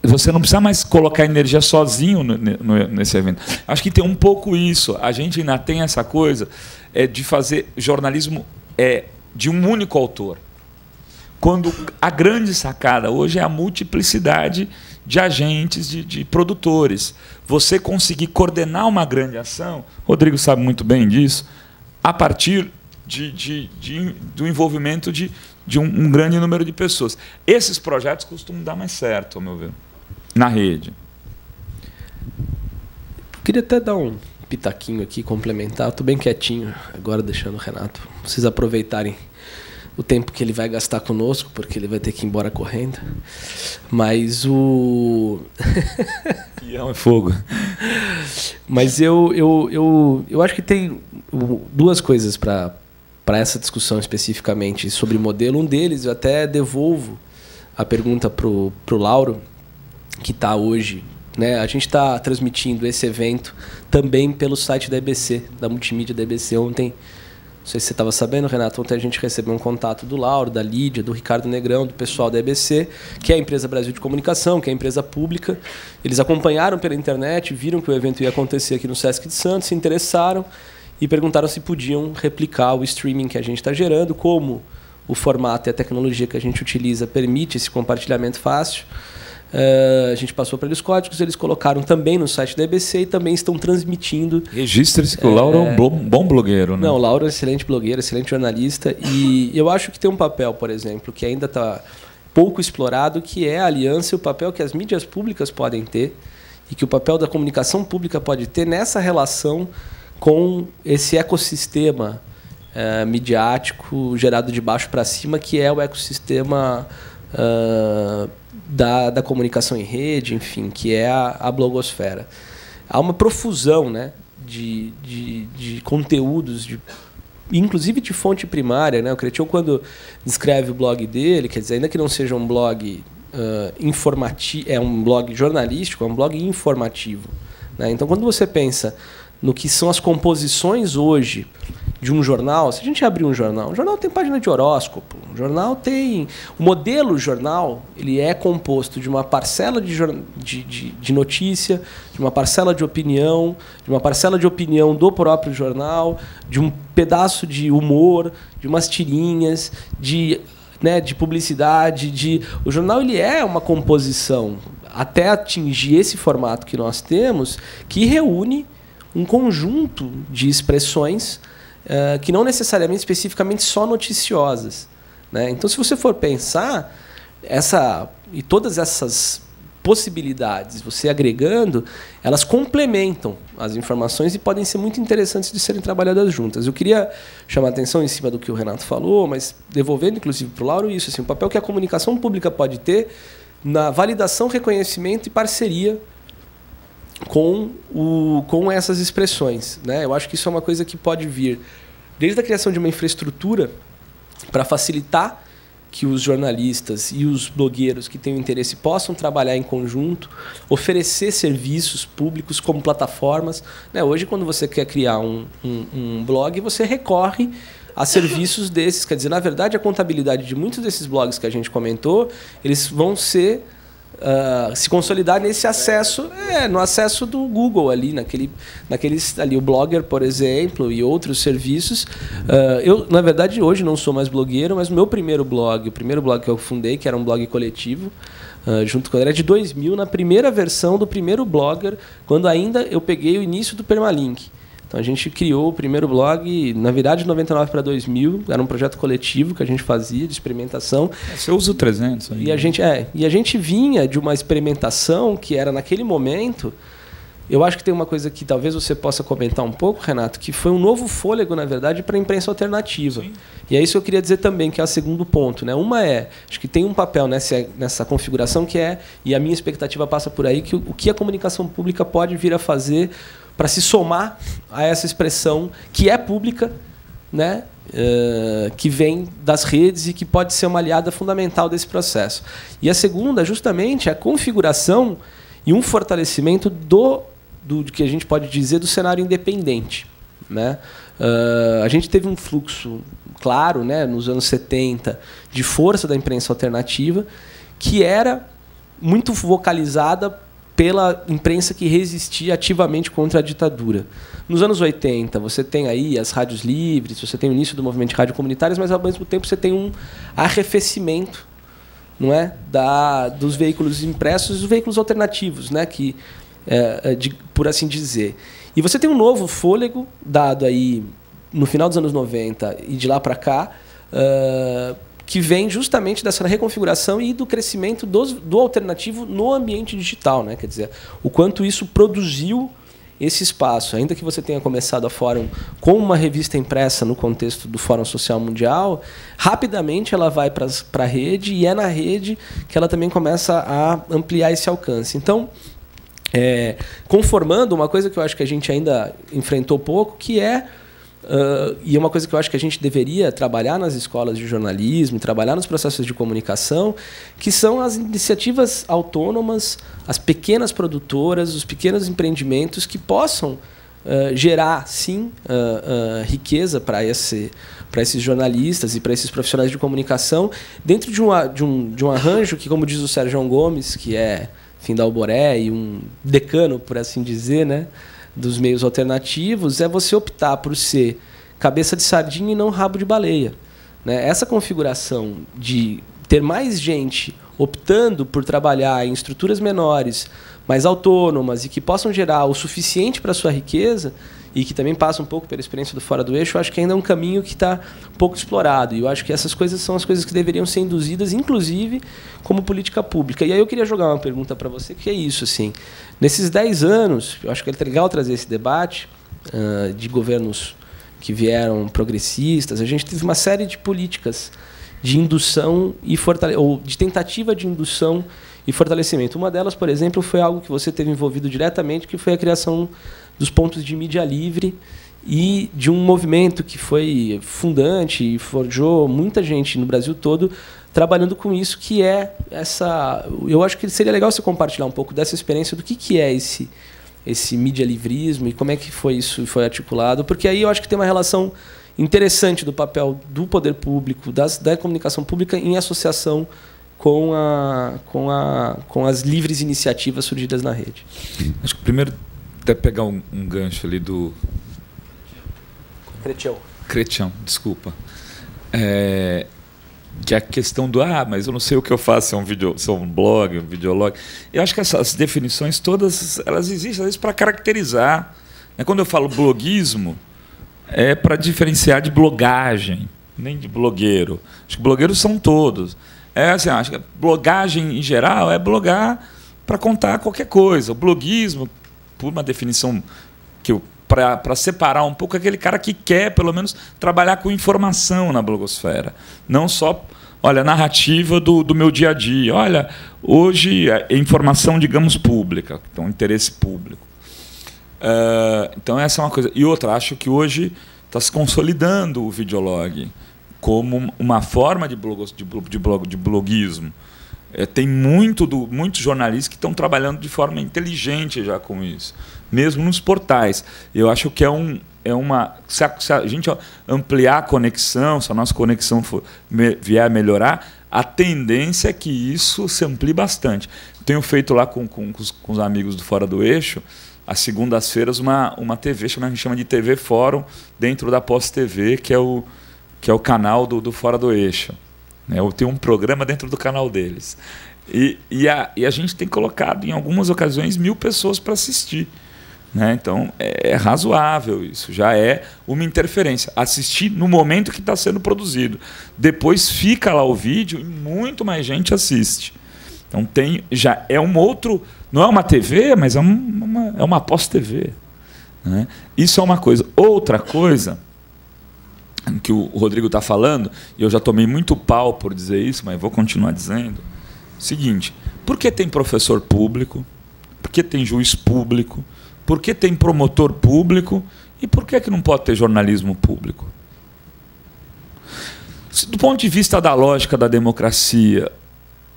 você não precisa mais colocar energia sozinho nesse evento. Acho que tem um pouco isso. A gente ainda tem essa coisa de fazer jornalismo de um único autor. Quando a grande sacada hoje é a multiplicidade de agentes, de produtores. Você conseguir coordenar uma grande ação, Rodrigo sabe muito bem disso, a partir do envolvimento de um grande número de pessoas. Esses projetos costumam dar mais certo, ao meu ver, na rede. Queria até dar um pitaquinho aqui, complementar. Estou bem quietinho agora, deixando o Renato. Vocês aproveitarem o tempo que ele vai gastar conosco, porque ele vai ter que ir embora correndo. Mas o... Peão é fogo. Mas eu acho que tem duas coisas para essa discussão especificamente sobre modelo. Um deles, eu até devolvo a pergunta para o Lauro, que está hoje... né? A gente está transmitindo esse evento também pelo site da EBC, da multimídia da EBC. Ontem... não sei se você estava sabendo, Renato, ontem a gente recebeu um contato do Lauro, da Lídia, do Ricardo Negrão, do pessoal da EBC, que é a Empresa Brasil de Comunicação, que é a empresa pública. Eles acompanharam pela internet, viram que o evento ia acontecer aqui no Sesc de Santos, se interessaram e perguntaram se podiam replicar o streaming que a gente está gerando, como o formato e a tecnologia que a gente utiliza permite esse compartilhamento fácil. A gente passou para eles códigos, eles colocaram também no site da EBC e também estão transmitindo. Registre-se que o Lauro é um bom blogueiro, né? Não, o Lauro é um excelente blogueiro, excelente jornalista. E eu acho que tem um papel, por exemplo, que ainda está pouco explorado, que é a aliança e o papel que as mídias públicas podem ter e que o papel da comunicação pública pode ter nessa relação com esse ecossistema midiático gerado de baixo para cima, que é o ecossistema... Da comunicação em rede, enfim, que é a blogosfera. Há uma profusão, né, de conteúdos, inclusive de fonte primária, né? O Cretil, quando descreve o blog dele, quer dizer, ainda que não seja um blog informativo, é um blog jornalístico, é um blog informativo, né? Então, quando você pensa no que são as composições hoje de um jornal, se a gente abrir um jornal, o jornal tem página de horóscopo, o jornal tem... O modelo jornal, ele é composto de uma parcela de notícia, de uma parcela de opinião do próprio jornal, de um pedaço de humor, de umas tirinhas, de publicidade. O jornal ele é uma composição, até atingir esse formato que nós temos, que reúne um conjunto de expressões que não necessariamente, especificamente, só noticiosas, né? Então, se você for pensar, todas essas possibilidades, você agregando, elas complementam as informações e podem ser muito interessantes de serem trabalhadas juntas. Eu queria chamar a atenção em cima do que o Renato falou, mas devolvendo, inclusive, para o Lauro, isso, assim, o papel que a comunicação pública pode ter na validação, reconhecimento e parceria com essas expressões, né? Eu acho que isso é uma coisa que pode vir desde a criação de uma infraestrutura para facilitar que os jornalistas e os blogueiros que têm interesse possam trabalhar em conjunto, oferecer serviços públicos como plataformas, né? Hoje, quando você quer criar um blog, você recorre a serviços desses. Quer dizer, na verdade, a contabilidade de muitos desses blogs que a gente comentou, eles vão se consolidar nesse acesso, no acesso do Google ali, naqueles ali, o Blogger, por exemplo, e outros serviços. Eu, na verdade, hoje não sou mais blogueiro, mas o meu primeiro blog que eu fundei, que era um blog coletivo, junto com ele, era de 2000, na primeira versão do primeiro Blogger, quando ainda eu peguei o início do Permalink. Então, a gente criou o primeiro blog, na virada de 99 para 2000, era um projeto coletivo que a gente fazia, de experimentação. Você usa o 300 aí. E a gente vinha de uma experimentação que era, naquele momento, eu acho que tem uma coisa que talvez você possa comentar um pouco, Renato, que foi um novo fôlego, na verdade, para a imprensa alternativa. Sim. E é isso que eu queria dizer também, que é o segundo ponto, né? Uma acho que tem um papel nessa configuração que e a minha expectativa passa por aí, que o que a comunicação pública pode vir a fazer para se somar a essa expressão que é pública, né? Que vem das redes e que pode ser uma aliada fundamental desse processo. E a segunda, justamente, é a configuração e um fortalecimento do que a gente pode dizer do cenário independente, né? A gente teve um fluxo claro, né, nos anos 70, de força da imprensa alternativa, que era muito focalizada pela imprensa que resistia ativamente contra a ditadura. Nos anos 80, você tem aí as rádios livres, você tem o início do movimento de rádio comunitárias, mas, ao mesmo tempo, você tem um arrefecimento, não é, dos veículos impressos e dos veículos alternativos, né, por assim dizer. E você tem um novo fôlego dado aí no final dos anos 90 e de lá para cá, que vem justamente dessa reconfiguração e do crescimento do alternativo no ambiente digital, né? Quer dizer, o quanto isso produziu esse espaço. Ainda que você tenha começado a Fórum com uma revista impressa no contexto do Fórum Social Mundial, rapidamente ela vai para a rede, e é na rede que ela também começa a ampliar esse alcance. Então, conformando uma coisa que eu acho que a gente ainda enfrentou pouco, que e é uma coisa que eu acho que a gente deveria trabalhar nas escolas de jornalismo, trabalhar nos processos de comunicação, que são as iniciativas autônomas, as pequenas produtoras, os pequenos empreendimentos que possam gerar, sim, riqueza para esses jornalistas e para esses profissionais de comunicação, dentro de um arranjo que, como diz o Sérgio Gomes, que é da Alboré e um decano, por assim dizer, né, dos meios alternativos, é você optar por ser cabeça de sardinha e não rabo de baleia, né? Essa configuração de ter mais gente optando por trabalhar em estruturas menores, mais autônomas e que possam gerar o suficiente para a sua riqueza, e que também passa um pouco pela experiência do Fora do Eixo, eu acho que ainda é um caminho que está pouco explorado. E eu acho que essas coisas são as coisas que deveriam ser induzidas, inclusive, como política pública. E aí eu queria jogar uma pergunta para você, que é isso, assim. Nesses 10 anos, eu acho que é legal trazer esse debate de governos que vieram progressistas. A gente teve uma série de políticas de indução ou de tentativa de indução e fortalecimento. Uma delas, por exemplo, foi algo que você teve envolvido diretamente, que foi a criação dos pontos de mídia livre e de um movimento que foi fundante e forjou muita gente no Brasil todo trabalhando com isso, que é essa... Eu acho que seria legal você compartilhar um pouco dessa experiência do que é esse mídia livrismo e como é que foi articulado, porque aí eu acho que tem uma relação interessante do papel do poder público, da comunicação pública em associação com as livres iniciativas surgidas na rede. Acho que primeiro até pegar um gancho ali do Cretião, desculpa, que é a questão do mas eu não sei o que eu faço, se é um blog, um videolog. Eu acho que essas definições todas elas existem às vezes para caracterizar, né? Quando eu falo bloguismo, é para diferenciar de blogagem, nem de blogueiro. Acho que blogueiros são todos. Assim, acho que blogagem em geral é blogar para contar qualquer coisa. O bloguismo, por uma definição para separar um pouco, aquele cara que quer, pelo menos, trabalhar com informação na blogosfera. Não só, olha, narrativa do meu dia a dia. Olha, hoje é informação, digamos, pública, então interesse público. Então, essa é uma coisa. E outra, acho que hoje está se consolidando o videolog como uma forma de bloguismo. Tem muitos jornalistas que estão trabalhando de forma inteligente já com isso, mesmo nos portais. Eu acho que se a gente ampliar a conexão, se a nossa conexão vier a melhorar, a tendência é que isso se amplie bastante. Tenho feito lá com os amigos do Fora do Eixo, às segundas-feiras, uma TV, a gente chama de TV Fórum, dentro da Pós TV, que é o canal do Fora do Eixo. Eu tenho um programa dentro do canal deles. E a gente tem colocado, em algumas ocasiões, 1.000 pessoas para assistir. Né? Então, é razoável isso. Já é uma interferência. Assistir no momento que está sendo produzido. Depois fica lá o vídeo e muito mais gente assiste. Então, já é um outro... Não é uma TV, mas é uma pós-TV. Né? Isso é uma coisa. Outra coisa que o Rodrigo está falando, e eu já tomei muito pau por dizer isso, mas vou continuar dizendo, seguinte, por que tem professor público, por que tem juiz público, Por que tem promotor público? E por que não pode ter jornalismo público? Do ponto de vista da lógica da democracia,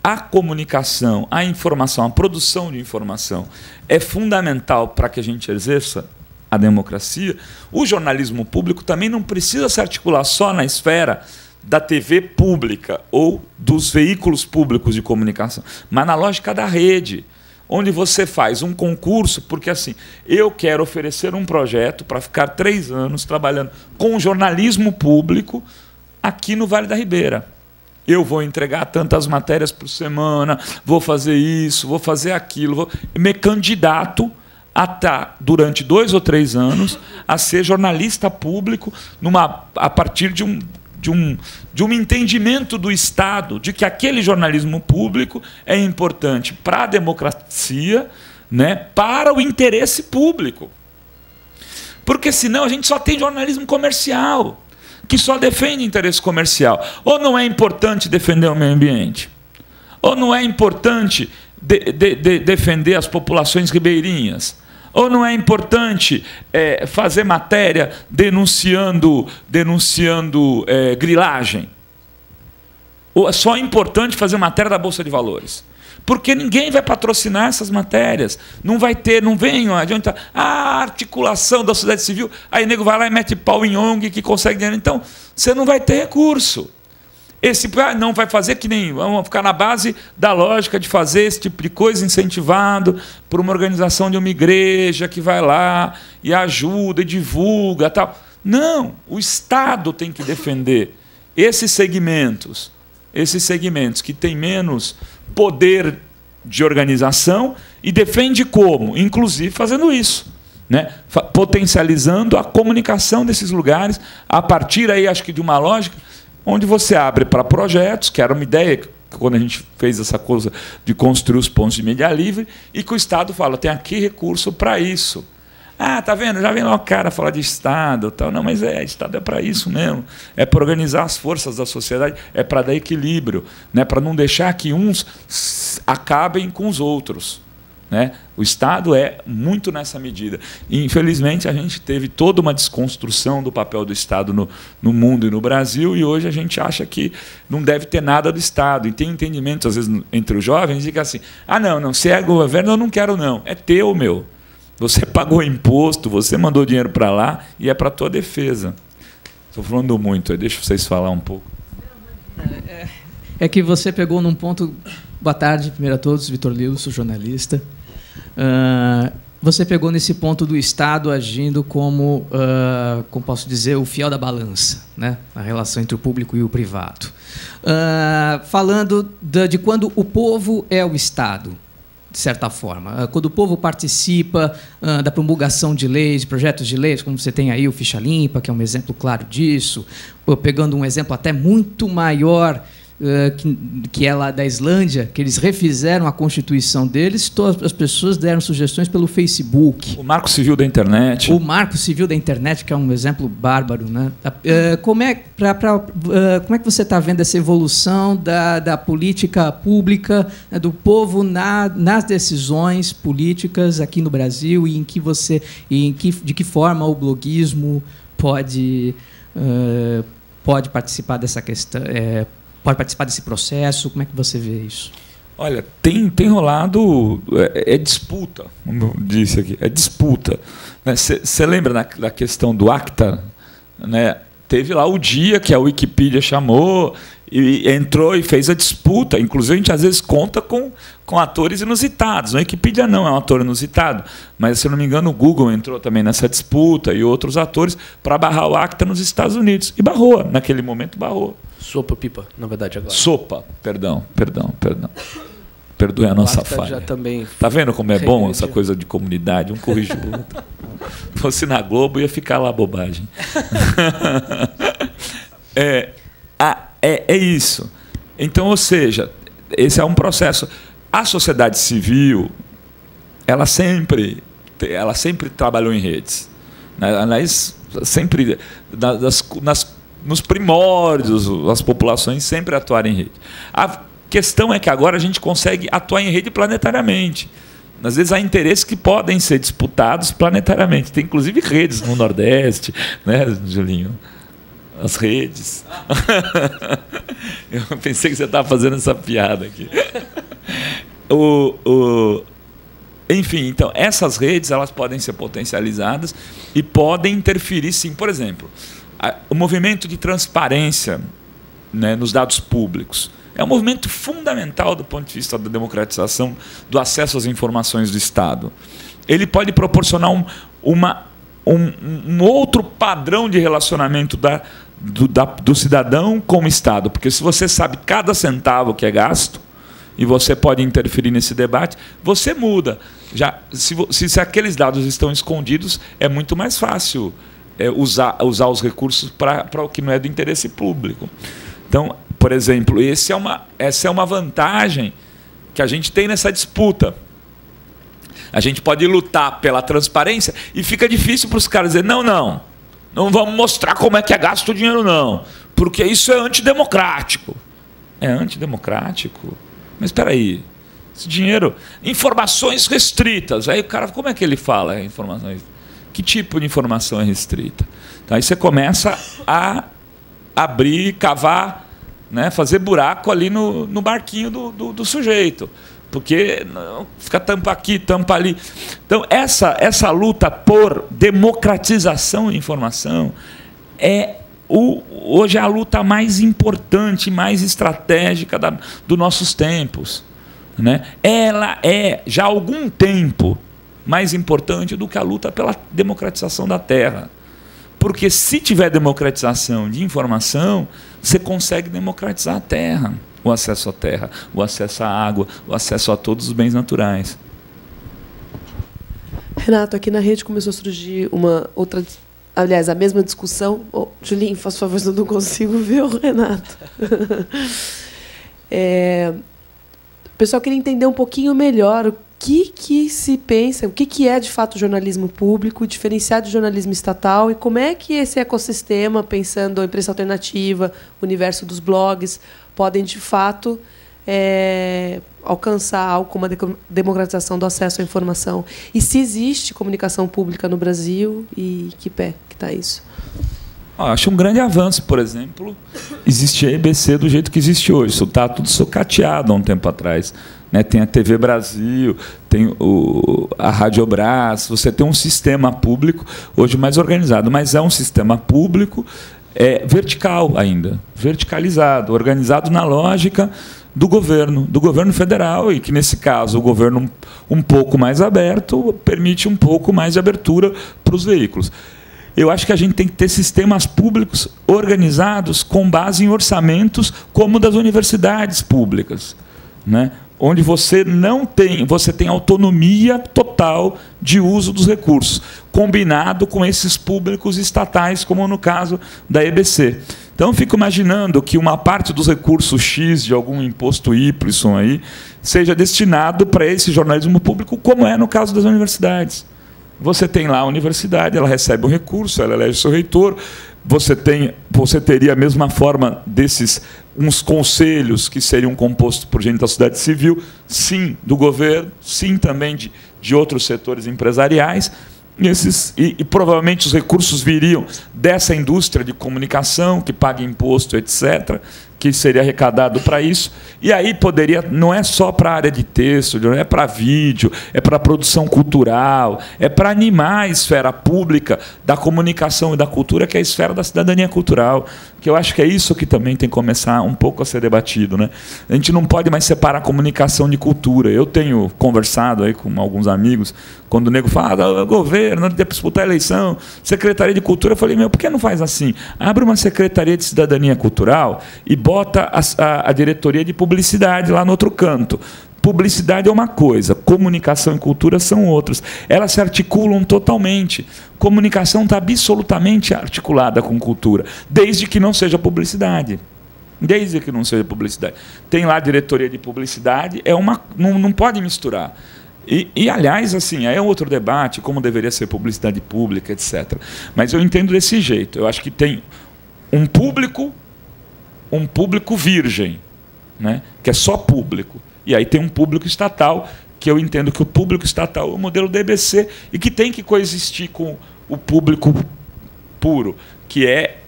a comunicação, a informação, a produção de informação é fundamental para que a gente exerça a democracia. O jornalismo público também não precisa se articular só na esfera da TV pública ou dos veículos públicos de comunicação, mas na lógica da rede, onde você faz um concurso, porque assim, eu quero oferecer um projeto para ficar 3 anos trabalhando com jornalismo público aqui no Vale da Ribeira. Eu vou entregar tantas matérias por semana, vou fazer isso, vou fazer aquilo, me candidato a estar, durante 2 ou 3 anos, a ser jornalista público a partir de um entendimento do Estado de que aquele jornalismo público é importante para a democracia, né, para o interesse público. Porque senão a gente só tem jornalismo comercial, que só defende interesse comercial. Ou não é importante defender o meio ambiente? Ou não é importante defender as populações ribeirinhas? Ou não é importante fazer matéria denunciando grilagem? Ou é só importante fazer matéria da Bolsa de Valores? Porque ninguém vai patrocinar essas matérias. Não vai ter, não vem, não adianta. A articulação da sociedade civil, aí o nego vai lá e mete pau em ONG que consegue dinheiro. Então, você não vai ter recurso. Esse não vai fazer que nem... Vamos ficar na base da lógica de fazer esse tipo de coisa incentivado por uma organização de uma igreja que vai lá e ajuda e divulga. Tal. Não, o Estado tem que defender esses segmentos que têm menos poder de organização e defende como? Inclusive fazendo isso, né? Potencializando a comunicação desses lugares a partir aí, acho que de uma lógica onde você abre para projetos, que era uma ideia quando a gente fez essa coisa de construir os pontos de mídia livre, e que o Estado fala, tem aqui recurso para isso. Ah, tá vendo? Já vem lá o cara falar de Estado, tal. Não, mas Estado é para isso mesmo. É para organizar as forças da sociedade, é para dar equilíbrio, né? Para não deixar que uns acabem com os outros, né? O Estado é muito nessa medida. E, infelizmente, a gente teve toda uma desconstrução do papel do Estado no mundo e no Brasil, e hoje a gente acha que não deve ter nada do Estado. E tem entendimento, às vezes, entre os jovens, de que assim, não, se é governo, eu não quero, não. É teu, meu. Você pagou imposto, você mandou dinheiro para lá e é para a tua defesa. Estou falando muito, deixa vocês falar um pouco. É que você pegou num ponto... Boa tarde, primeiro a todos, Vitor Lilo, sou jornalista. Você pegou nesse ponto do Estado agindo como posso dizer, o fiel da balança, né? Na relação entre o público e o privado. Falando de quando o povo é o Estado, de certa forma. Quando o povo participa da promulgação de leis, de projetos de leis, como você tem aí o Ficha Limpa, que é um exemplo claro disso, pegando um exemplo até muito maior, que é lá da Islândia, que eles refizeram a Constituição deles, todas as pessoas deram sugestões pelo Facebook. O Marco Civil da Internet. O Marco Civil da Internet, que é um exemplo bárbaro, né? Como é que você está vendo essa evolução da política pública, né, do povo nas decisões políticas aqui no Brasil e de que forma o bloguismo pode participar dessa questão? Pode participar desse processo? Como é que você vê isso? Olha, tem rolado... É disputa, como eu disse aqui. É disputa. Você lembra da questão do ACTA? Né? Teve lá o dia que a Wikipedia chamou e entrou e fez a disputa. Inclusive, a gente às vezes conta com atores inusitados. A Wikipedia não é um ator inusitado, mas, se não me engano, o Google entrou também nessa disputa e outros atores para barrar o ACTA nos Estados Unidos. E barrou, naquele momento barrou. Sopa, pipa, na verdade, agora. Sopa, perdão. Perdoe a nossa falha. Tá vendo como é bom essa coisa de comunidade? Um corrige o outro. Se fosse na Globo, ia ficar lá bobagem. É isso. Então, ou seja, esse é um processo. A sociedade civil, ela sempre trabalhou em redes. Sempre nos primórdios, as populações sempre atuaram em rede. A questão é que agora a gente consegue atuar em rede planetariamente. Às vezes há interesses que podem ser disputados planetariamente. Tem inclusive redes no Nordeste, né, Julinho? As redes. Eu pensei que você estava fazendo essa piada aqui. Enfim, então, essas redes elas podem ser potencializadas e podem interferir, sim. Por exemplo, o movimento de transparência, né, nos dados públicos é um movimento fundamental do ponto de vista da democratização do acesso às informações do Estado. Ele pode proporcionar um outro padrão de relacionamento do cidadão com o Estado, porque se você sabe cada centavo que é gasto, e você pode interferir nesse debate, você muda. Já, se aqueles dados estão escondidos, é muito mais fácil usar os recursos para o que não é do interesse público. Então, por exemplo, essa é uma vantagem que a gente tem nessa disputa. A gente pode lutar pela transparência e fica difícil para os caras dizer não vamos mostrar como é que é gasto o dinheiro, não, porque isso é antidemocrático. É antidemocrático? Mas espera aí, esse dinheiro... Informações restritas. Aí o cara, como é que ele fala informações? Que tipo de informação é restrita? Então, aí você começa a abrir, cavar, né, fazer buraco ali no barquinho do sujeito. Porque fica tampa aqui, tampa ali. Então, essa luta por democratização de informação hoje é a luta mais importante, mais estratégica dos nossos tempos. Né? Ela é, já há algum tempo, mais importante do que a luta pela democratização da terra. Porque se tiver democratização de informação, você consegue democratizar a terra, o acesso à terra, o acesso à água, o acesso a todos os bens naturais. Renato, aqui na rede começou a surgir uma outra... Aliás, a mesma discussão... Oh, Julinho, faz favor, eu não consigo ver o Renato. O pessoal queria entender um pouquinho melhor o que se pensa, o que é de fato jornalismo público, diferenciar de jornalismo estatal e como é que esse ecossistema, pensando a imprensa alternativa, o universo dos blogs, podem de fato alcançar algo como a democratização do acesso à informação. E se existe comunicação pública no Brasil e que pé que está isso? Acho um grande avanço, por exemplo, existe a EBC do jeito que existe hoje. Isso está tudo socateado há um tempo atrás. Né? Tem a TV Brasil, tem a Radiobras, você tem um sistema público hoje mais organizado, mas é um sistema público vertical ainda, verticalizado, organizado na lógica do governo federal, e que, nesse caso, o governo um pouco mais aberto permite um pouco mais de abertura para os veículos. Eu acho que a gente tem que ter sistemas públicos organizados com base em orçamentos como o das universidades públicas, né? Onde você tem autonomia total de uso dos recursos, combinado com esses públicos estatais, como no caso da EBC. Então, eu fico imaginando que uma parte dos recursos X de algum imposto Y aí seja destinado para esse jornalismo público, como é no caso das universidades. Você tem lá a universidade, ela recebe um recurso, ela elege seu reitor, você teria a mesma forma desses uns conselhos que seriam compostos por gente da sociedade civil, sim, do governo, sim, também de outros setores empresariais, e provavelmente os recursos viriam dessa indústria de comunicação, que paga imposto, etc., que seria arrecadado para isso. E aí poderia, não é só para a área de texto, não é para vídeo, é para produção cultural, é para animar a esfera pública da comunicação e da cultura, que é a esfera da cidadania cultural, que eu acho que é isso que também tem que começar um pouco a ser debatido, né? A gente não pode mais separar comunicação de cultura. Eu tenho conversado aí com alguns amigos, quando o nego fala, governo, não tem que disputar a eleição, Secretaria de Cultura, eu falei, por que não faz assim? Abre uma Secretaria de Cidadania Cultural e bota a diretoria de publicidade lá no outro canto. Publicidade é uma coisa, comunicação e cultura são outras. Elas se articulam totalmente. Comunicação está absolutamente articulada com cultura, desde que não seja publicidade. Desde que não seja publicidade. Tem lá a diretoria de publicidade, não pode misturar. E, aliás, assim, é outro debate, como deveria ser publicidade pública, etc. Mas eu entendo desse jeito. Eu acho que tem um público virgem, né, que é só público. E aí tem um público estatal que eu entendo que o público estatal é o modelo da EBC e que tem que coexistir com o público puro, que é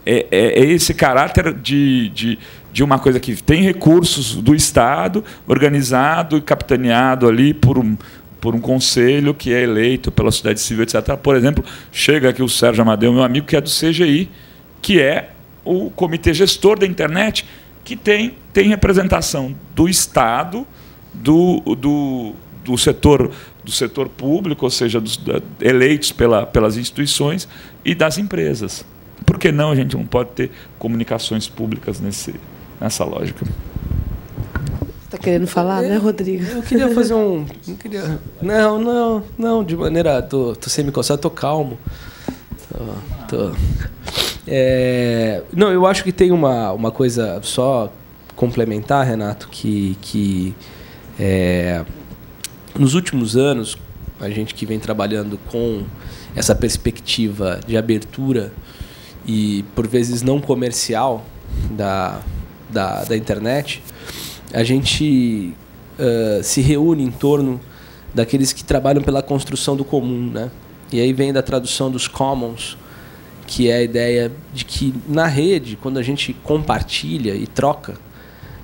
esse caráter de uma coisa que tem recursos do Estado, organizado e capitaneado ali por um conselho que é eleito pela sociedade civil, etc. Por exemplo, chega aqui o Sérgio Amadeu, meu amigo, que é do CGI, que é o comitê gestor da internet, que tem representação do Estado, do setor público, ou seja, eleitos pelas instituições e das empresas. Por que não a gente não pode ter comunicações públicas nessa lógica? Está querendo falar, né, Rodrigo? Eu queria fazer um... Não, de maneira... Tô sem me coçar, tô calmo. Não, eu acho que tem uma coisa só complementar, Renato, que nos últimos anos, a gente que vem trabalhando com essa perspectiva de abertura e, por vezes, não comercial da internet, a gente se reúne em torno daqueles que trabalham pela construção do comum, né? E aí vem da tradução dos commons, que é a ideia de que, na rede, quando a gente compartilha e troca,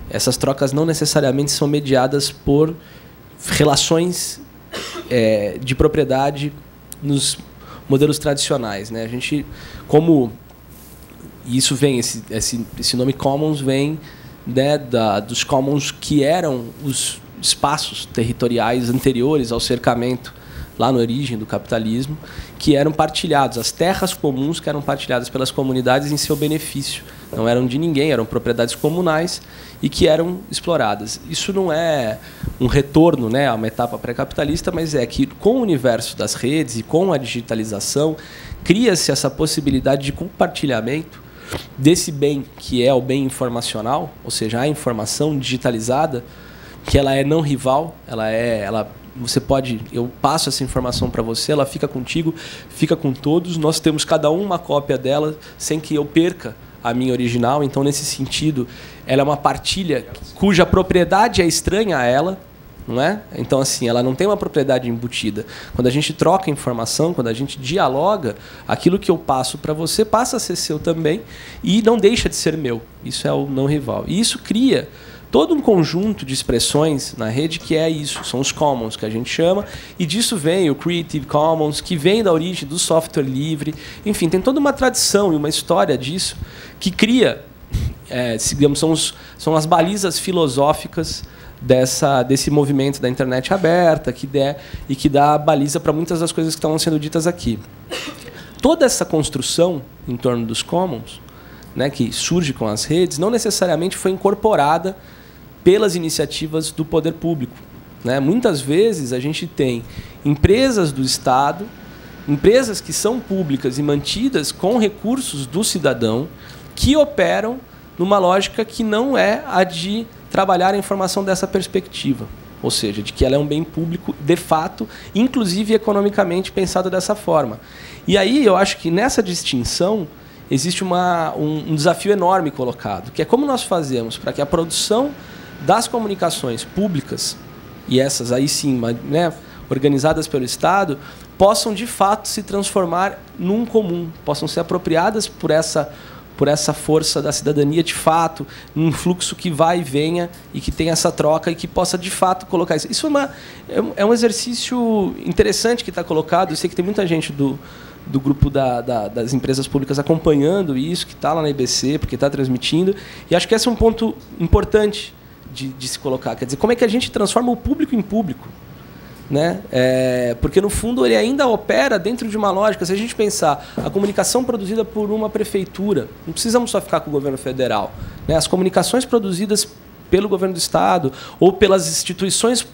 essas trocas não necessariamente são mediadas por relações de propriedade nos modelos tradicionais, né? A gente, como isso vem, esse nome commons vem, né, dos commons que eram os espaços territoriais anteriores ao cercamento, lá na origem do capitalismo, que eram partilhados, as terras comuns que eram partilhadas pelas comunidades em seu benefício. Não eram de ninguém, eram propriedades comunais e que eram exploradas. Isso não é um retorno, né, a uma etapa pré-capitalista, mas é que, com o universo das redes e com a digitalização, cria-se essa possibilidade de compartilhamento desse bem que é o bem informacional, ou seja, a informação digitalizada, que ela é não rival, você pode, eu passo essa informação para você, ela fica contigo, fica com todos, nós temos cada um uma cópia dela, sem que eu perca a minha original. Então, nesse sentido, ela é uma partilha cuja propriedade é estranha a ela, não é? Então, assim, ela não tem uma propriedade embutida. Quando a gente troca informação, quando a gente dialoga, aquilo que eu passo para você passa a ser seu também e não deixa de ser meu. Isso é o não rival. E isso cria todo um conjunto de expressões na rede que é isso, são os commons que a gente chama, e disso vem o Creative Commons, que vem da origem do software livre. Enfim, tem toda uma tradição e uma história disso que cria, digamos, são as balizas filosóficas desse movimento da internet aberta, que dá baliza para muitas das coisas que estão sendo ditas aqui. Toda essa construção em torno dos commons, né, que surge com as redes, não necessariamente foi incorporada pelas iniciativas do poder público, né? Muitas vezes a gente tem empresas do Estado, empresas que são públicas e mantidas com recursos do cidadão, que operam numa lógica que não é a de trabalhar a informação dessa perspectiva, ou seja, de que ela é um bem público de fato, inclusive economicamente pensado dessa forma. E aí eu acho que nessa distinção existe um desafio enorme colocado, que é como nós fazemos para que a produção das comunicações públicas, e essas aí sim, né, organizadas pelo Estado, possam de fato se transformar num comum, possam ser apropriadas por essa força da cidadania de fato, num fluxo que vai e venha e que tenha essa troca e que possa de fato colocar isso. Isso é um exercício interessante que está colocado. Eu sei que tem muita gente do grupo das empresas públicas acompanhando isso, que está lá na EBC, porque está transmitindo. E acho que esse é um ponto importante de se colocar. Quer dizer, como é que a gente transforma o público em público? Né? Porque, no fundo, ele ainda opera dentro de uma lógica. Se a gente pensar a comunicação produzida por uma prefeitura, não precisamos só ficar com o governo federal, né? As comunicações produzidas pelo governo do Estado ou pelas instituições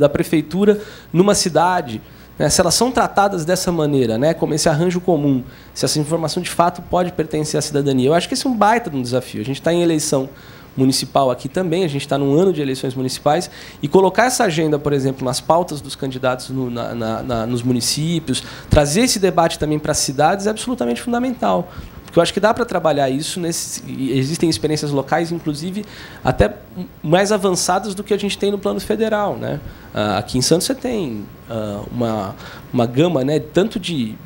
da prefeitura numa cidade, né? Se elas são tratadas dessa maneira, né? Como esse arranjo comum, se essa informação de fato pode pertencer à cidadania, eu acho que esse é um baita de um desafio. A gente está em eleição municipal aqui também, a gente está num ano de eleições municipais, e colocar essa agenda, por exemplo, nas pautas dos candidatos nos municípios, trazer esse debate também para as cidades é absolutamente fundamental. Porque eu acho que dá para trabalhar isso. Existem experiências locais, inclusive, até mais avançadas do que a gente tem no plano federal, né? Aqui em Santos você tem uma gama, né, tanto de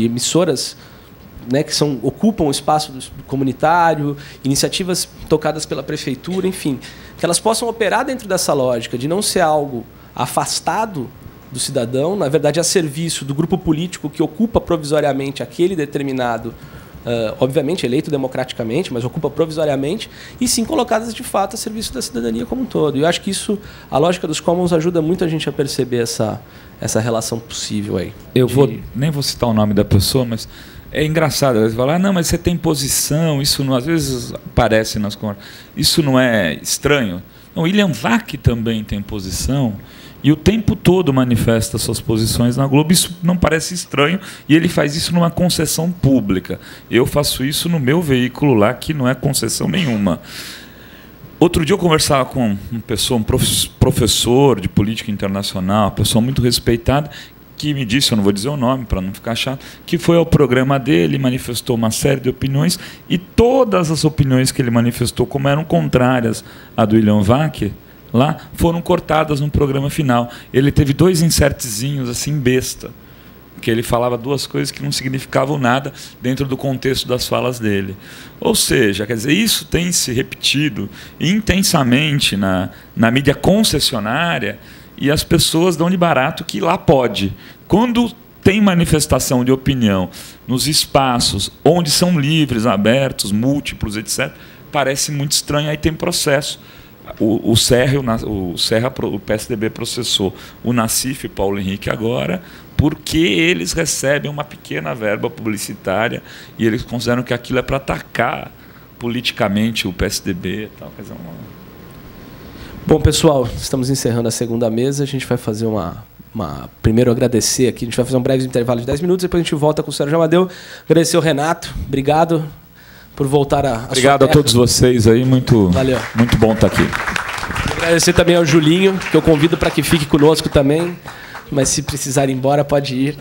emissoras, né, que ocupam o espaço comunitário, iniciativas tocadas pela prefeitura, enfim, que elas possam operar dentro dessa lógica de não ser algo afastado do cidadão, na verdade a serviço do grupo político que ocupa provisoriamente aquele determinado, obviamente eleito democraticamente, mas ocupa provisoriamente, e sim colocadas de fato a serviço da cidadania como um todo. E eu acho que isso, a lógica dos commons ajuda muito a gente a perceber essa relação possível aí. Nem vou citar o nome da pessoa, mas é engraçado. Eles falam, não, mas você tem posição, isso não, às vezes aparece nas conversas. Isso não é estranho? Não, William Vac também tem posição e o tempo todo manifesta suas posições na Globo. Isso não parece estranho e ele faz isso numa concessão pública. Eu faço isso no meu veículo lá, que não é concessão nenhuma. Outro dia eu conversava com um professor de política internacional, uma pessoa muito respeitada, que me disse, eu não vou dizer o nome para não ficar chato, que foi ao programa dele, manifestou uma série de opiniões, e todas as opiniões que ele manifestou, como eram contrárias à do William Vac, lá, foram cortadas no programa final. Ele teve 2 insertzinhos assim, besta, que ele falava 2 coisas que não significavam nada dentro do contexto das falas dele. Ou seja, quer dizer, isso tem se repetido intensamente na mídia concessionária, e as pessoas dão de barato que lá pode. Quando tem manifestação de opinião nos espaços onde são livres, abertos, múltiplos, etc., parece muito estranho, aí tem processo. O PSDB processou o Nassif e Paulo Henrique agora, porque eles recebem uma pequena verba publicitária e eles consideram que aquilo é para atacar politicamente o PSDB. Tal. Quer dizer, Bom, pessoal, estamos encerrando a segunda mesa. A gente vai fazer primeiro agradecer aqui, a gente vai fazer um breve intervalo de 10 minutos, depois a gente volta com o Sérgio Amadeu. Agradecer ao Renato, obrigado por voltar a Obrigado a todos vocês aí, muito bom estar aqui. Agradecer também ao Julinho, que eu convido para que fique conosco também, mas se precisar ir embora, pode ir.